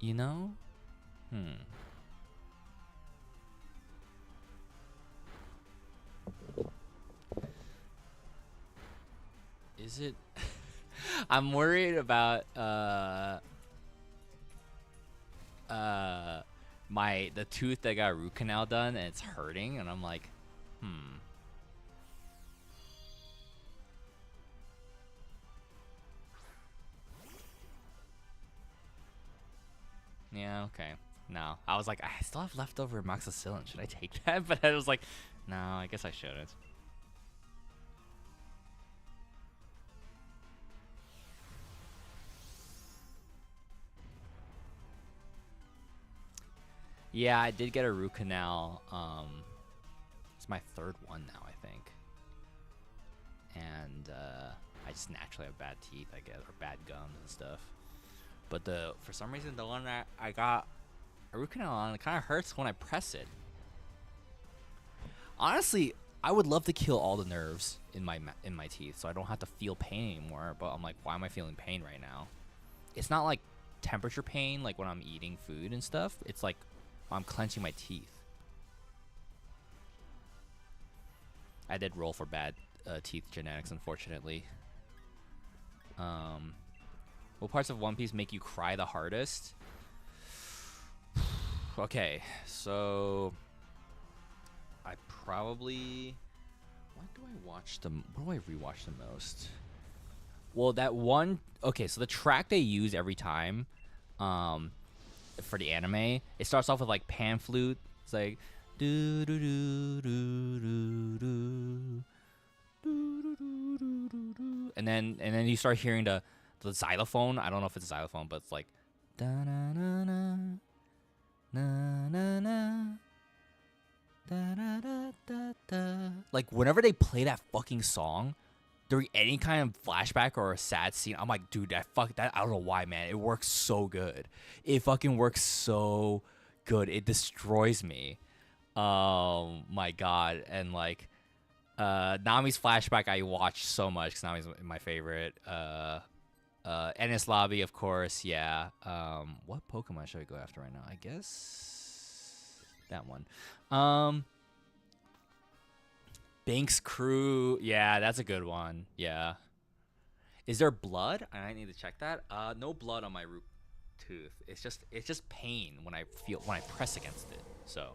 You know? Is it? I'm worried about the tooth that got root canal done and it's hurting, and I'm like, Yeah, okay. No, I was like, I still have leftover amoxicillin. Should I take that? But I was like, no, I guess I shouldn't. Yeah, I did get a root canal. It's my third one now, I think. And I just naturally have bad teeth, I guess, or bad gums and stuff. But for some reason, the one that I got a root canal on, it kind of hurts when I press it. Honestly, I would love to kill all the nerves in my teeth, so I don't have to feel pain anymore. But I'm like, why am I feeling pain right now? It's not like temperature pain, like when I'm eating food and stuff. It's like I'm clenching my teeth. I did roll for bad teeth genetics, unfortunately. What parts of One Piece make you cry the hardest? Okay, so I probably... What do I rewatch the most? Well, that one... Okay, so the track they use every time for the anime, it starts off with like pan flute. It's like... Do do do do do do do do do do, and then you start hearing the xylophone. I don't know if it's a xylophone, but it's like da na na na na na na da da da da da. Like whenever they play that fucking song during any kind of flashback or a sad scene, I'm like, dude, that I don't know why, man. It works so good. It fucking works so good. It destroys me. My god. And like Nami's flashback I watched so much because Nami's my favorite. Ennis Lobby, of course, yeah. What Pokemon should I go after right now? I guess that one. Binks Crew, yeah, that's a good one. Yeah. Is there blood? I need to check that. No blood on my root tooth. It's just pain when I press against it. So.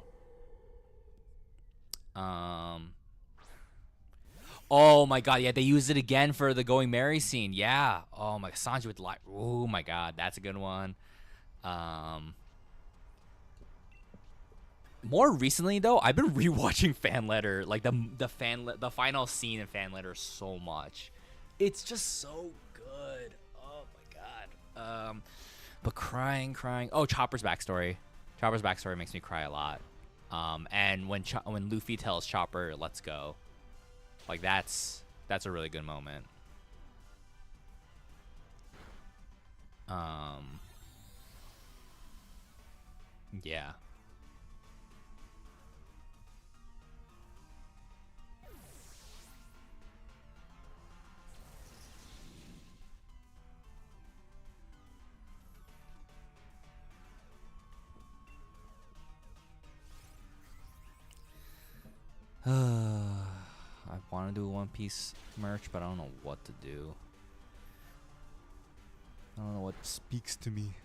Oh my god, yeah, they used it again for the Going Merry scene. Yeah. Oh my, Sanji with the light. Oh my god, that's a good one. More recently though, I've been rewatching Fan Letter, like the final scene in Fan Letter so much. It's just so good. Oh my god. But crying. Oh, Chopper's backstory. Chopper's backstory makes me cry a lot. And when Luffy tells Chopper, "Let's go," like that's a really good moment. Yeah. I want to do a One Piece merch, but I don't know what to do. I don't know what speaks to me.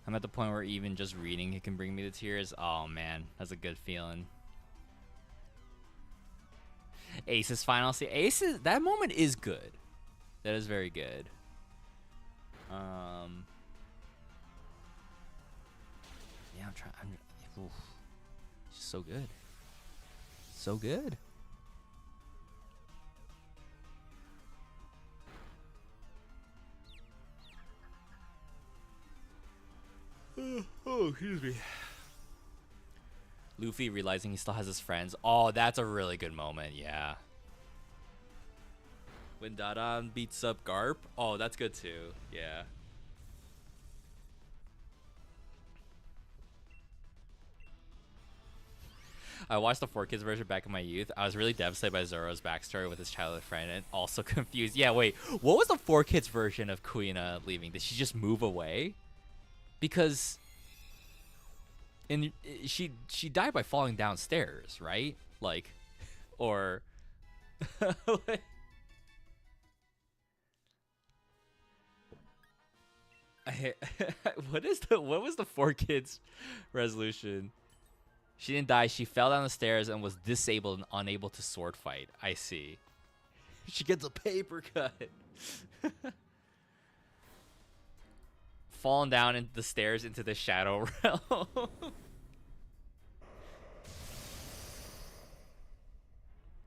I'm at the point where even just reading it can bring me to tears. Oh man, that's a good feeling. Ace's final scene. That moment is good. That is very good. Yeah, I'm trying. Oof. It's just so good. So good. Oh, excuse me. Luffy realizing he still has his friends. Oh, that's a really good moment. Yeah. When Dadan beats up Garp. Oh, that's good too. Yeah. I watched the 4Kids version back in my youth. I was really devastated by Zoro's backstory with his childhood friend and also confused. Yeah, wait. What was the 4Kids version of Kuina leaving? Did she just move away? Because she died by falling downstairs, right? Like, or what was the 4Kids resolution? She didn't die. She fell down the stairs and was disabled and unable to sword fight. I see. She gets a paper cut. Falling down into the stairs into the shadow realm.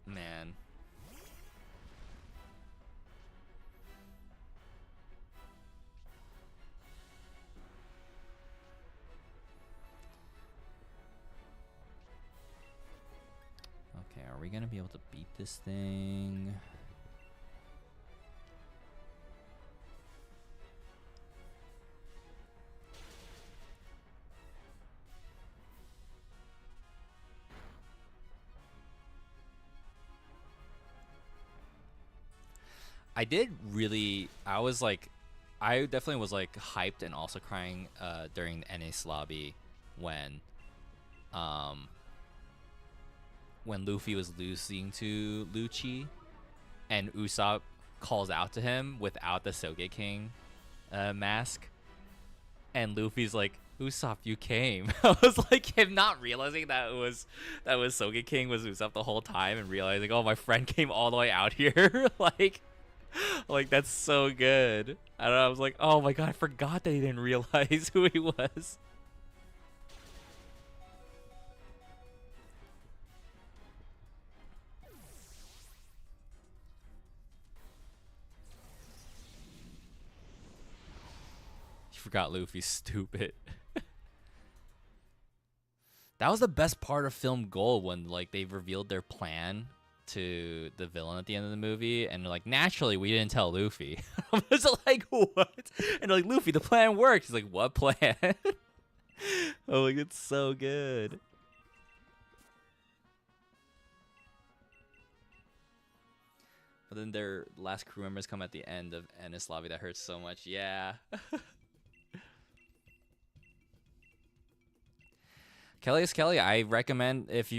Man. Okay, are we gonna be able to beat this thing? I definitely was like hyped and also crying during the NA's lobby when um when Luffy was losing to Lucci and Usopp calls out to him without the Sogeking mask and Luffy's like, Usopp, you came. I was like him not realizing that was Sogeking was Usopp the whole time and realizing, oh, my friend came all the way out here. Like that's so good. I don't know, I was like, oh my god, I forgot that he didn't realize who he was. You forgot Luffy's stupid. That was the best part of Film Gold when like they revealed their plan to the villain at the end of the movie, and like naturally we didn't tell Luffy. I was like, what? And like, Luffy, the plan worked. He's like, what plan? Oh, like it's so good. But then their last crew members come at the end of Ennis Lobby. That hurts so much. Yeah. Kelly is Kelly. I recommend if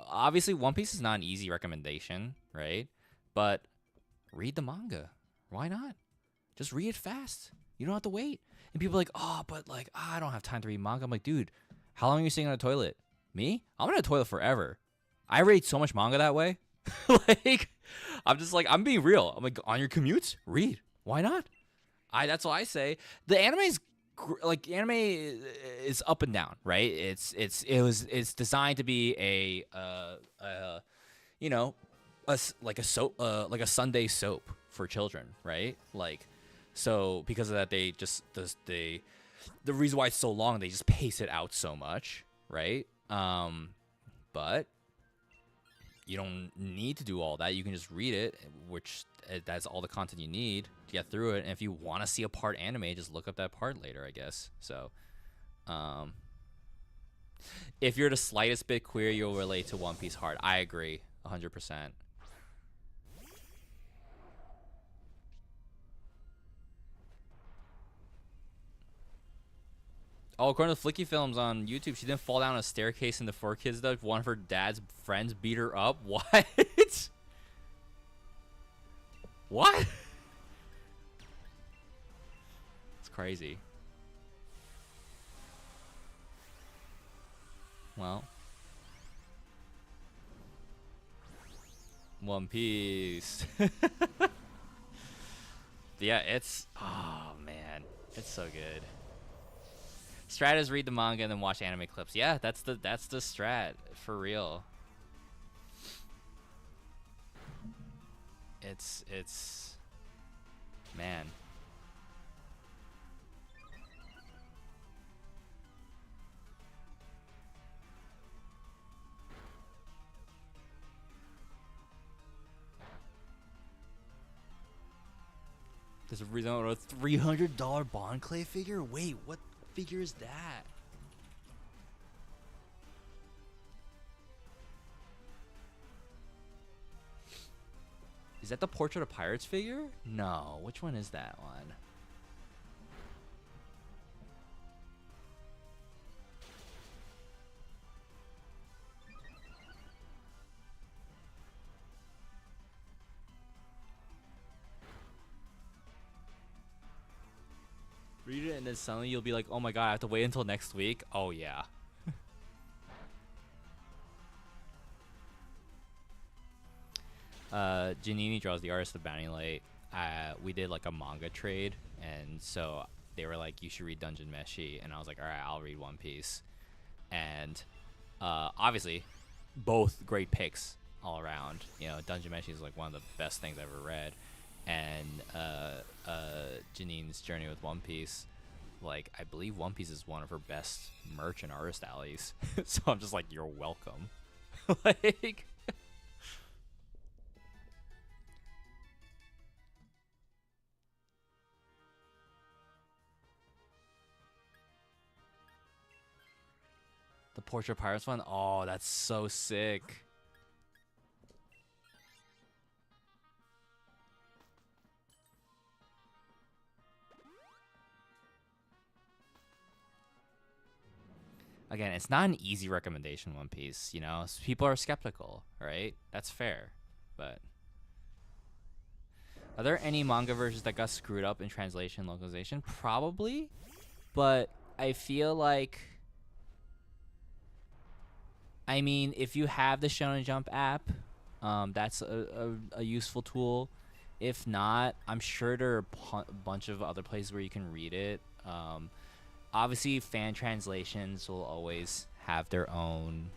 obviously One Piece is not an easy recommendation, right? But read the manga. Why not? Just read it fast. You don't have to wait. And people are like, oh, but like, I don't have time to read manga. I'm like, dude, how long are you sitting on a toilet? Me? I'm on a toilet forever. I read so much manga that way. Like, I'm just like, I'm being real. I'm like, on your commutes, read. Why not? That's what I say. The anime is like, anime is up and down, right? It's designed to be you know, like a soap, like a Sunday soap for children, right? Like, so because of that, they just the reason why it's so long, they just pace it out so much, right? But you don't need to do all that. You can just read it, which that's all the content you need to get through it. And if you want to see a part anime, just look up that part later, I guess. So, if you're the slightest bit queer, you'll relate to One Piece hard. I agree, 100%. Oh, according to Flicky Films on YouTube, she didn't fall down a staircase in the 4Kids dub. One of her dad's friends beat her up. What? What? It's crazy. Well, One Piece. Yeah, oh man, it's so good. Strat is read the manga and then watch anime clips. Yeah, that's the strat for real. It's man. There's a reason on a $300 Bond Clay figure? Wait, what figure is that? Is that the Portrait of Pirates figure? No, which one is that one? Read it and then suddenly you'll be like, oh my god, I have to wait until next week? Oh yeah. Janini draws the artist of Bounty Light. We did like a manga trade, and so they were like, you should read Dungeon Meshi, and I was like, alright, I'll read One Piece. And obviously, both great picks all around. You know, Dungeon Meshi is like one of the best things I've ever read. And Janine's journey with One Piece, like, I believe One Piece is one of her best merch and artist alleys. So I'm just like, you're welcome. Like, the Portrait of Pirates one, oh, that's so sick. Again, it's not an easy recommendation, One Piece, you know? People are skeptical, right? That's fair. But are there any manga versions that got screwed up in translation and localization? Probably. But I feel like, I mean, if you have the Shonen Jump app, that's a useful tool. If not, I'm sure there are a bunch of other places where you can read it. Obviously, fan translations will always have their own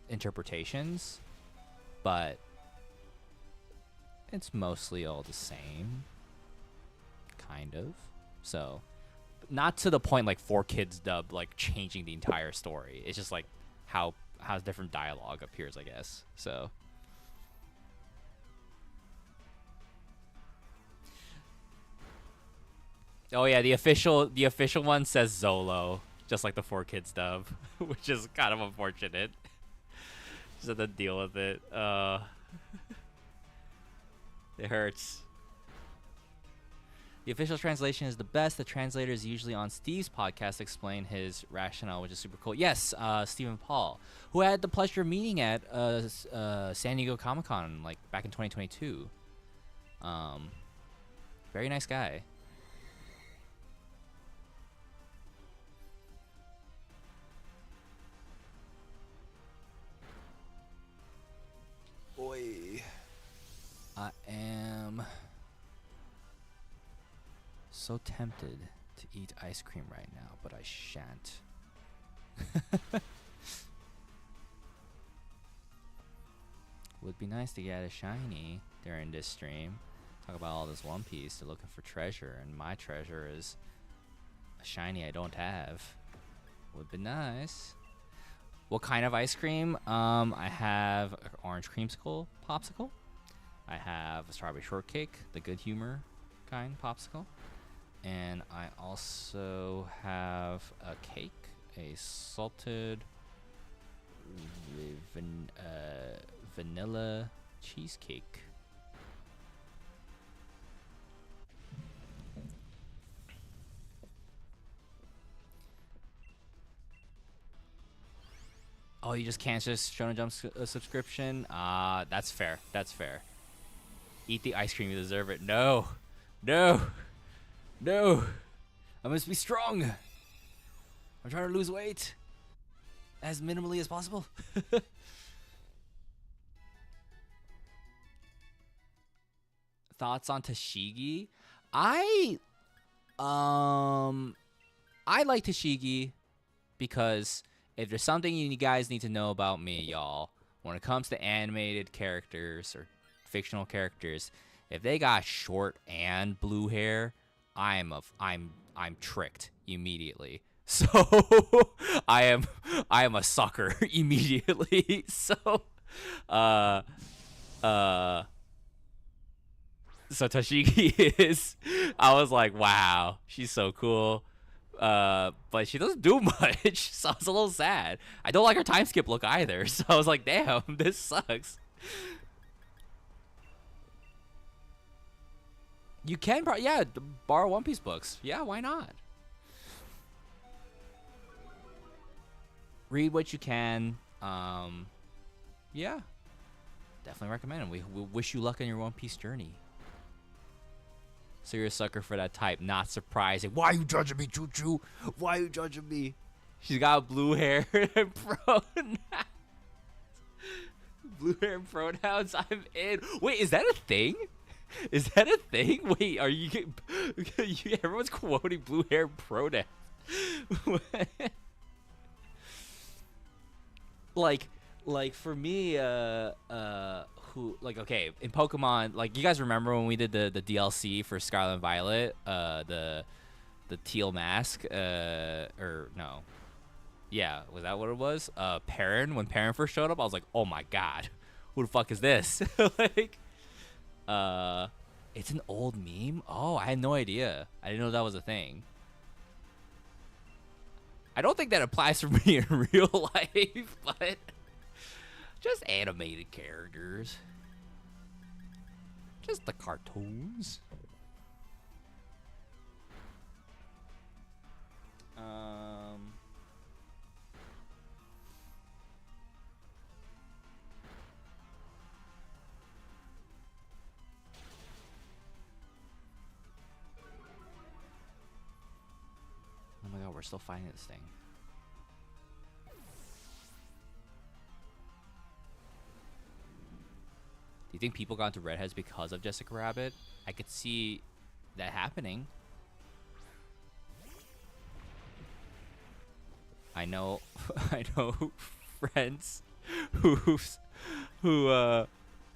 interpretations, but it's mostly all the same, kind of. So, not to the point like 4Kids dub, like changing the entire story. It's just like how different dialogue appears, I guess. So. Oh yeah, the official one says Zolo, just like the 4Kids dub, which is kind of unfortunate. Just have to deal with it. It hurts. The official translation is the best. The translator is usually on Steve's podcast to explain his rationale, which is super cool. Yes, Stephen Paul, who I had the pleasure of meeting at San Diego Comic-Con like back in 2022. Very nice guy. so tempted to eat ice cream right now, but I shan't. Would be nice to get a shiny during this stream. Talk about all this One Piece. They're looking for treasure, and my treasure is a shiny I don't have. Would be nice. What kind of ice cream? I have an orange creamsicle popsicle. I have a strawberry shortcake, the good humor kind popsicle. And I also have a cake, a salted vanilla cheesecake. Oh, you just can't just Shonen Jump subscription? That's fair. That's fair. Eat the ice cream, you deserve it. No. No. No. I must be strong. I'm trying to lose weight. As minimally as possible. Thoughts on Tashigi? I like Tashigi because if there's something you guys need to know about me, y'all, when it comes to animated characters or fictional characters, if they got short and blue hair, I'm tricked immediately. So I am a sucker immediately. So so Tashigi is, I was like, wow, she's so cool. But she doesn't do much, so I was a little sad. I don't like her time skip look either, so I was like, damn, this sucks. You can, yeah, borrow One Piece books. Yeah, why not? Read what you can. Yeah, definitely recommend it. We wish you luck on your One Piece journey. So you're a sucker for that type. Not surprising. Why are you judging me, Choo Choo? Why are you judging me? She's got blue hair and pronouns. Blue hair and pronouns. I'm in. Wait, is that a thing? Is that a thing? Wait, are you? Everyone's quoting blue hair and pronouns. like for me, okay, in Pokemon, like, you guys remember when we did the DLC for Scarlet and Violet, the teal mask, or no, yeah, was that what it was? Perrin, when Perrin first showed up, I was like, oh my god, who the fuck is this? Like, it's an old meme. Oh, I had no idea. I didn't know that was a thing. I don't think that applies for me in real life, but just animated characters. Just the cartoons. Oh my god, we're still fighting this thing. Do you think people got into redheads because of Jessica Rabbit? I could see that happening. I know friends who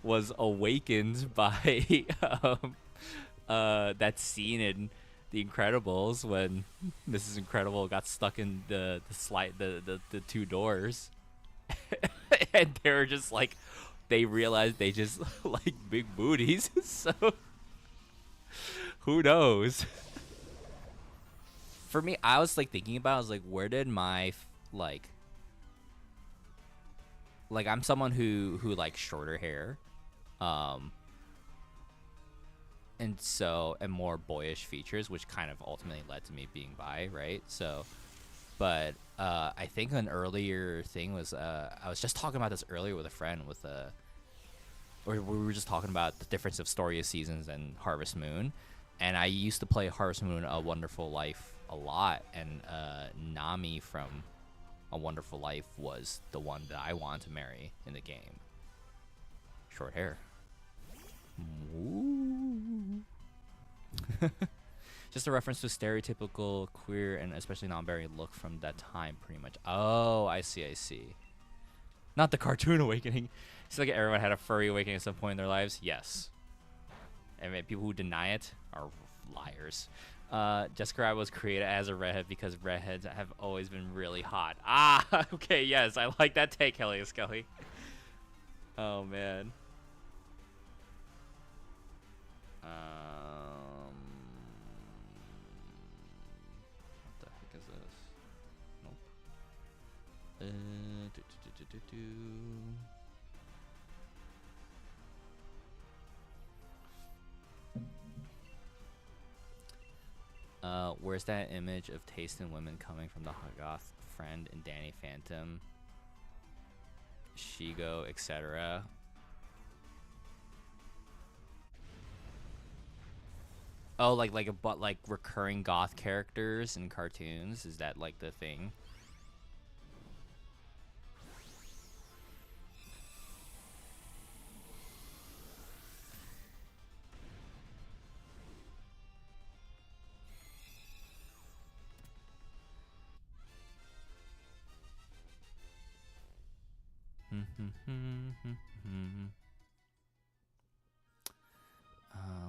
was awakened by that scene in The Incredibles when Mrs. Incredible got stuck in the two doors, and they were just like, they realized they just like big booties. So who knows? For me, I was like thinking about, I was like, where did my like I'm someone who likes shorter hair, and more boyish features, which kind of ultimately led to me being bi, right? So, but I think an earlier thing was, I was just talking about this earlier with a friend, or we were just talking about the difference of Story of Seasons and Harvest Moon, and I used to play Harvest Moon: A Wonderful Life a lot, and Nami from A Wonderful Life was the one that I wanted to marry in the game. Short hair. Ooh. Just a reference to stereotypical queer and especially non-binary look from that time, pretty much. Oh, I see, I see. Not the cartoon awakening. It's like everyone had a furry awakening at some point in their lives. Yes. I mean, people who deny it are liars. Jessica Rabbit was created as a redhead because redheads have always been really hot. Ah, okay, yes, I like that take, Hellius Skelly. Oh man. What the heck is this? Nope. Where's that image of taste in women coming from the goth friend in Danny Phantom, Shigo, etc.? Oh, like recurring goth characters in cartoons? Is that like the thing?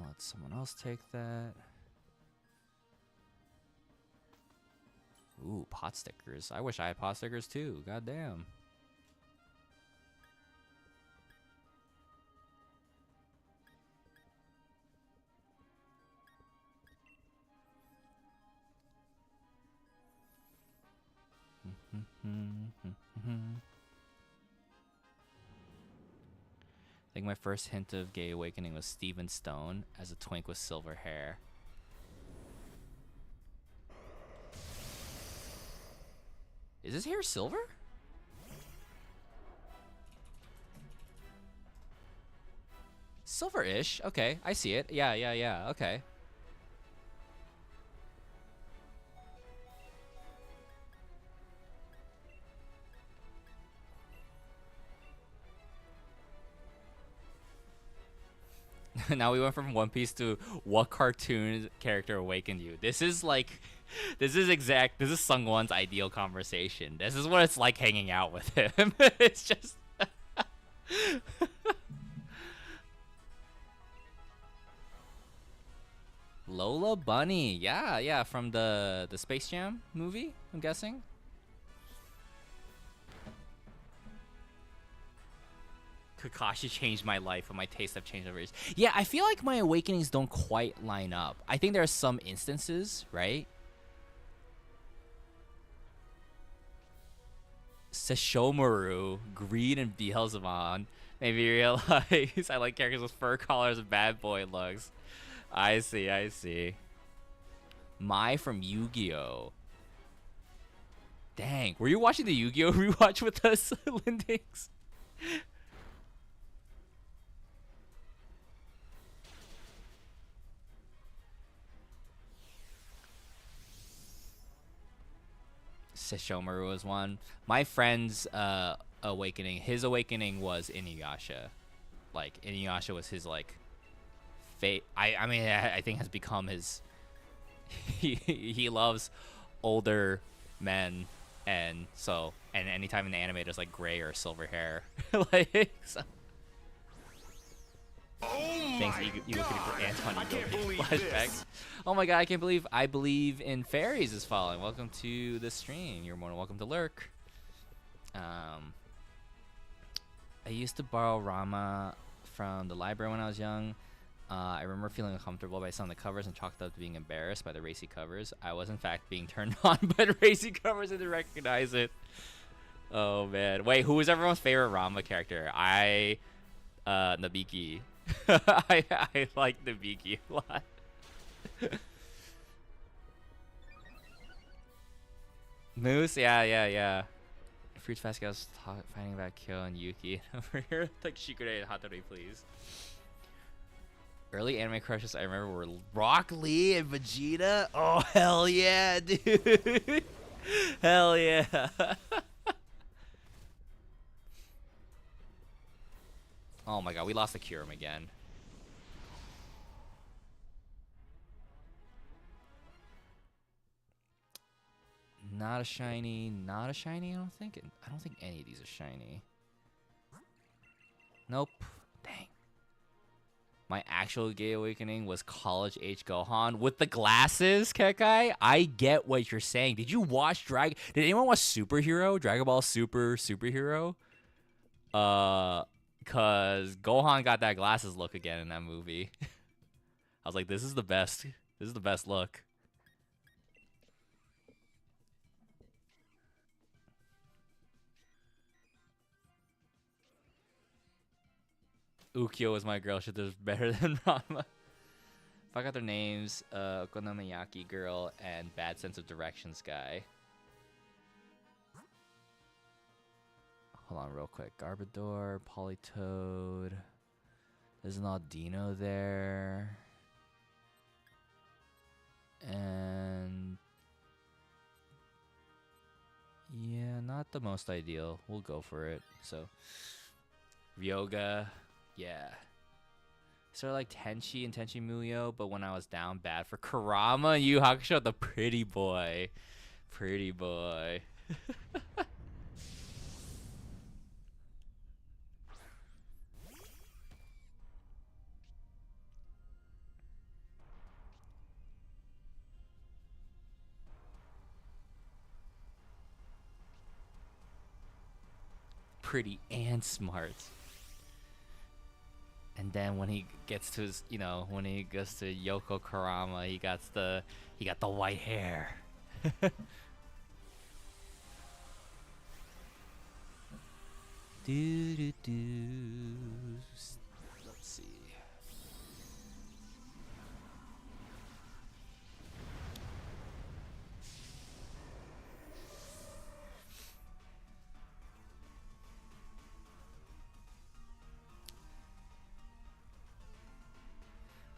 Let someone else take that. Ooh, pot stickers. I wish I had pot stickers too. God damn. I think my first hint of gay awakening was Steven Stone as a twink with silver hair. Is his hair silver? Silver-ish. Okay, I see it. Yeah. Okay. Now we went from One Piece to what cartoon character awakened you. This is Sungwon's ideal conversation. This is what it's like hanging out with him. It's just Lola Bunny. Yeah, from the Space Jam movie, I'm guessing. Kakashi changed my life, and my tastes have changed over years. Yeah, I feel like my awakenings don't quite line up. I think there are some instances, right? Sesshomaru, Greed, and Beelzebub made me realize I like characters with fur collars and bad boy looks. I see. Mai from Yu-Gi-Oh! Dang, were you watching the Yu-Gi-Oh! Rewatch with us, Lindix? Sesshomaru was one. My friend's awakening, his awakening was Inuyasha. Like, Inuyasha was his, like, fate. I mean, I think has become his... he loves older men, and so... And anytime in the anime there's, like, gray or silver hair. Like, so... Oh Thanks, Anton flashbacks. Oh my god, I believe in fairies is following. Welcome to the stream. You're more than welcome to lurk. I used to borrow Rama from the library when I was young. I remember feeling uncomfortable by some of the covers and chalked up to being embarrassed by the racy covers. I was in fact being turned on by the racy covers and didn't recognize it. Oh man. Wait, who was everyone's favorite Rama character? Nabiki. I like Nabiki a lot. Moose, yeah. Fruits Basket was fighting about Kyo and Yuki. Over here, like Shikure and Hattori, please. Early anime crushes I remember were Rock Lee and Vegeta. Oh hell yeah, dude! Hell yeah! Oh my god, we lost the Kyurem again. Not a shiny. Not a shiny. I don't think any of these are shiny. Nope. Dang. My actual gay awakening was college age Gohan with the glasses, Kekai. I get what you're saying. Did you watch Did anyone watch Superhero? Dragon Ball Superhero? Cause Gohan got that glasses look again in that movie. I was like, this is the best. This is the best look. Ukyo is my girl. She does better than Rama. If I got their names, Okonomiyaki girl and Bad Sense of Directions guy. Hold on real quick. Garbodor, Politoed. There's an Audino there. And yeah, not the most ideal. We'll go for it. So Ryoga, yeah. Sort of like Tenchi and Tenchi Muyo, but when I was down bad for Kurama and Yu Yu Hakusho, the pretty boy. Pretty boy. Pretty and smart. And then when he gets to his, when he goes to Yoko Kurama, he got the white hair. do. Let's see.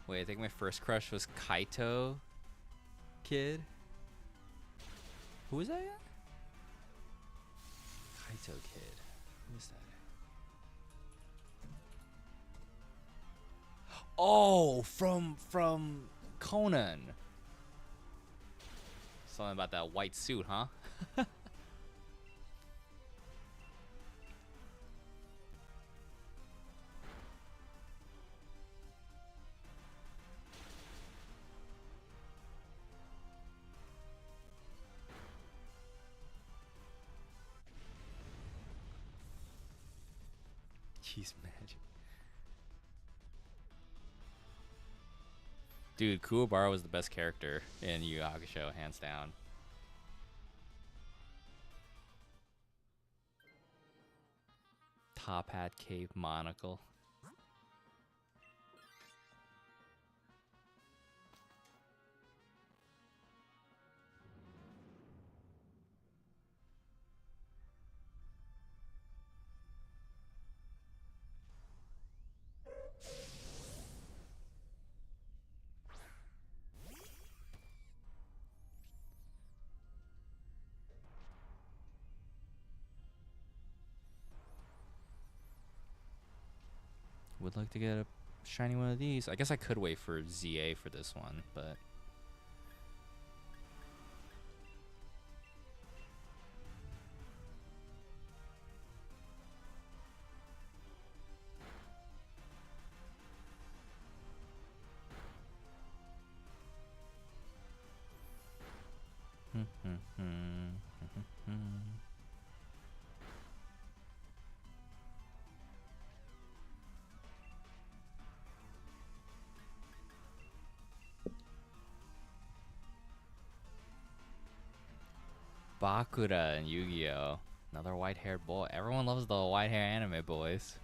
Wait, I think my first crush was Kaito Kid. Who is that again? Kaito Kid. Who is that? Oh, from Conan. Something about that white suit, huh? Jeez, magic. Dude, Kuwabara was the best character in Yu Yu Hakusho, hands down. Top hat, cape, monocle. Would like to get a shiny one of these. I guess I could wait for ZA for this one, but Bakura and Yu-Gi-Oh! Another white-haired boy. Everyone loves the white-hair anime boys.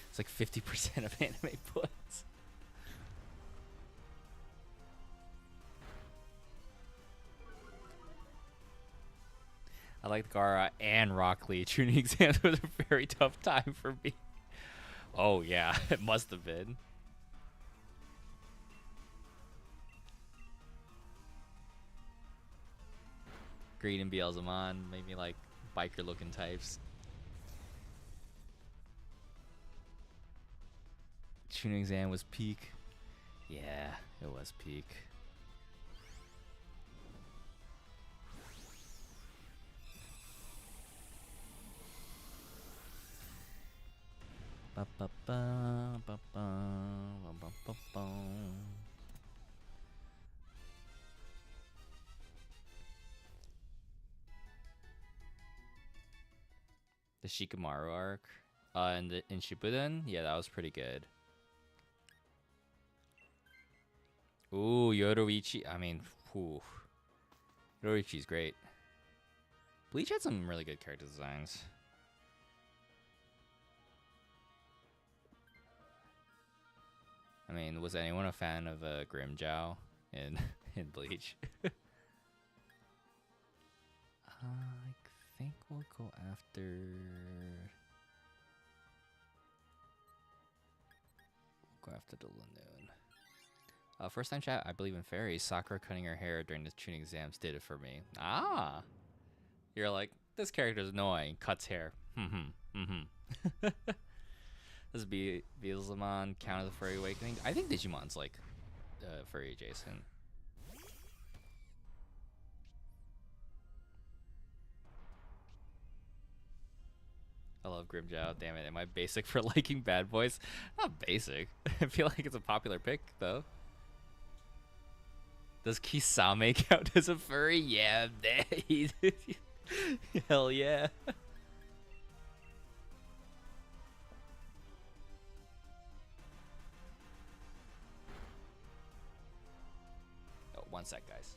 It's like 50% of anime boys. I liked Gara and Rock Lee. Tuning exams was a very tough time for me. Oh yeah, it must have been. Green and Beelzemon, maybe like biker looking types. Tuning exam was peak. Yeah, it was peak. Ba ba ba ba ba ba ba ba. The Shikamaru arc, and in Shippuden, yeah, that was pretty good. Ooh, Yoruichi. I mean, whew. Yoruichi's great. Bleach had some really good character designs. I mean, was anyone a fan of Grimjow in in Bleach? I think we'll go after. We'll go after the Lanoon. First time chat. I believe in fairies. Sakura cutting her hair during the tuning exams did it for me. Ah, you're like, this character's annoying. Cuts hair. This be Beelzemon count as a furry awakening. I think Digimon's like furry adjacent. I love Grimjow. Damn it. Am I basic for liking bad boys? Not basic. I feel like it's a popular pick, though. Does Kisame count as a furry? Yeah, hell yeah. Oh, one sec, guys.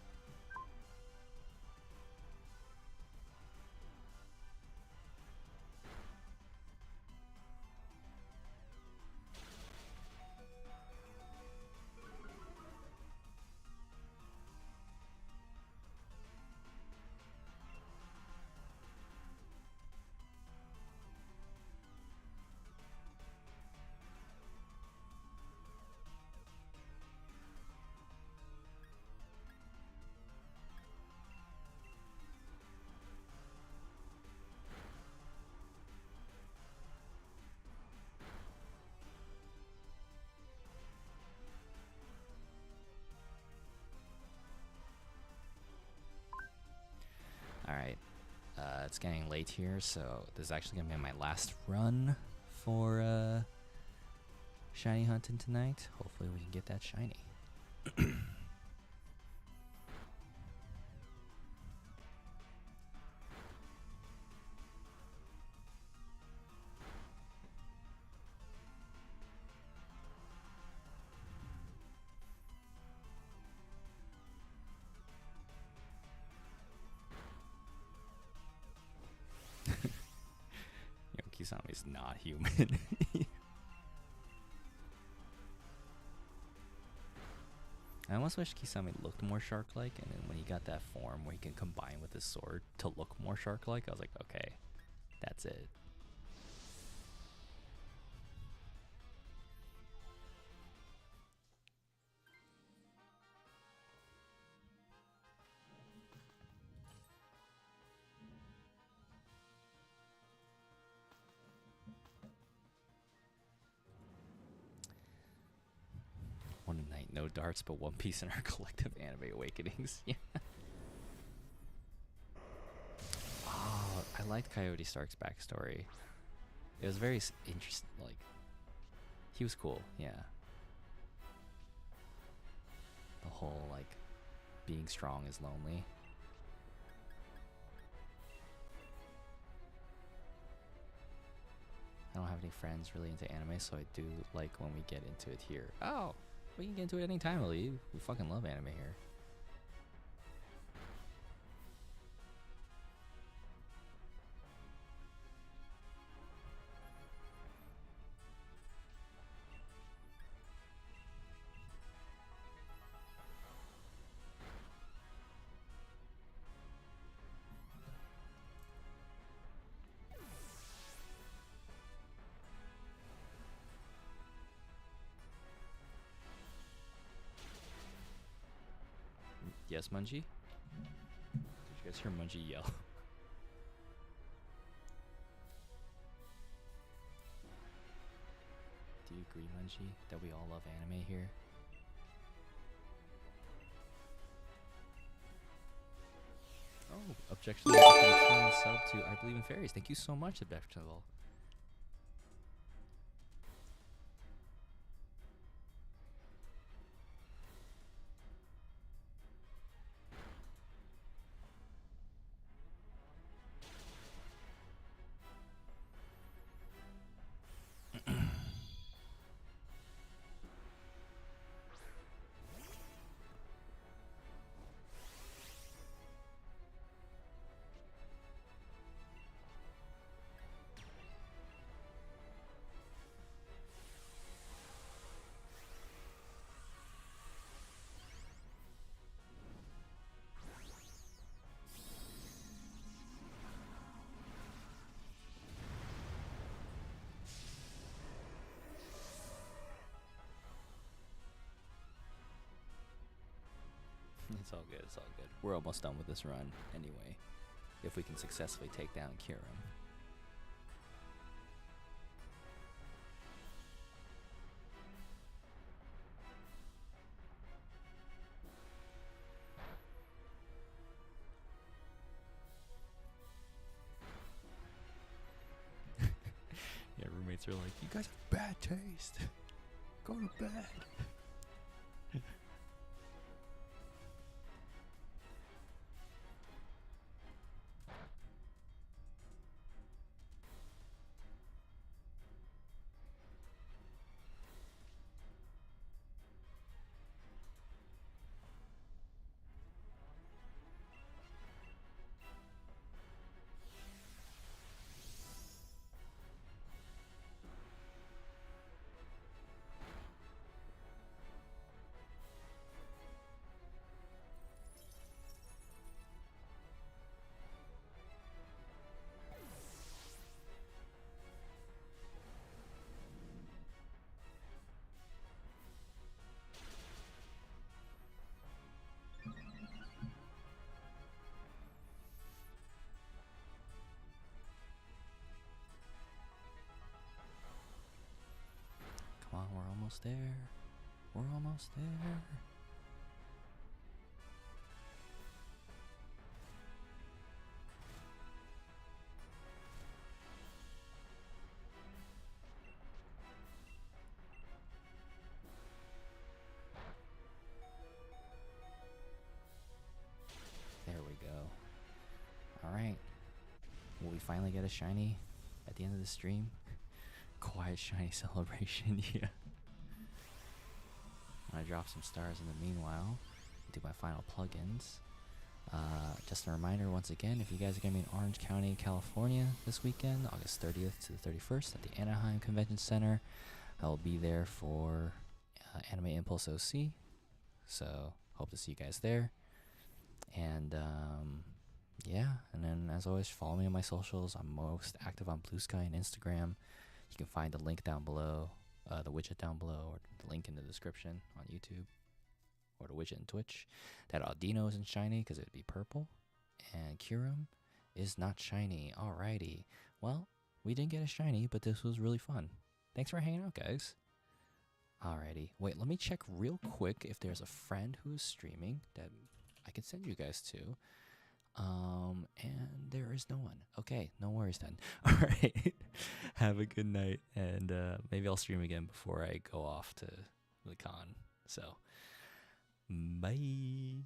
Alright, it's getting late here, so this is actually going to be my last run for shiny hunting tonight. Hopefully we can get that shiny. Kisame's not human. I almost wish Kisame looked more shark-like, and then when he got that form where he can combine with his sword to look more shark-like, I was like, okay, that's it. One night, no darts, but One Piece in our collective anime awakenings. Yeah. Oh, I liked Coyote Stark's backstory. It was very interesting. Like, he was cool. Yeah. The whole like being strong is lonely. I don't have any friends really into anime, so I do like when we get into it here. Oh, we can get into it anytime, really. We fucking love anime here. Yes, Munji? You guys hear Munchie yell. Do you agree, Munchie, that we all love anime here? Oh, objectionable sub to I Believe in Fairies. Thank you so much, objectionable. It's all good, it's all good. We're almost done with this run anyway, if we can successfully take down Kirim. Yeah, roommates are like, you guys have bad taste. Go to bed. Come on, we're almost there. We're almost there. There we go. Alright. Will we finally get a shiny at the end of the stream? Quiet shiny celebration, yeah. I'm gonna drop some stars in the meanwhile. Do my final plugins. Just a reminder once again, if you guys are gonna be in Orange County, California this weekend, August 30th to the 31st at the Anaheim Convention Center, I'll be there for Anime Impulse OC. So hope to see you guys there. And yeah, and then as always, follow me on my socials. I'm most active on Blue Sky and Instagram. You can find the link down below, the widget down below, or the link in the description on YouTube, or the widget in Twitch. That Audino isn't shiny because it'd be purple, and Kirim is not shiny. Alrighty, well, we didn't get a shiny, but this was really fun. Thanks for hanging out, guys. Alrighty, wait, let me check real quick if there's a friend who's streaming that I could send you guys to. And there is no one. Okay, no worries then. All right. Have a good night, and maybe I'll stream again before I go off to the con. So, bye.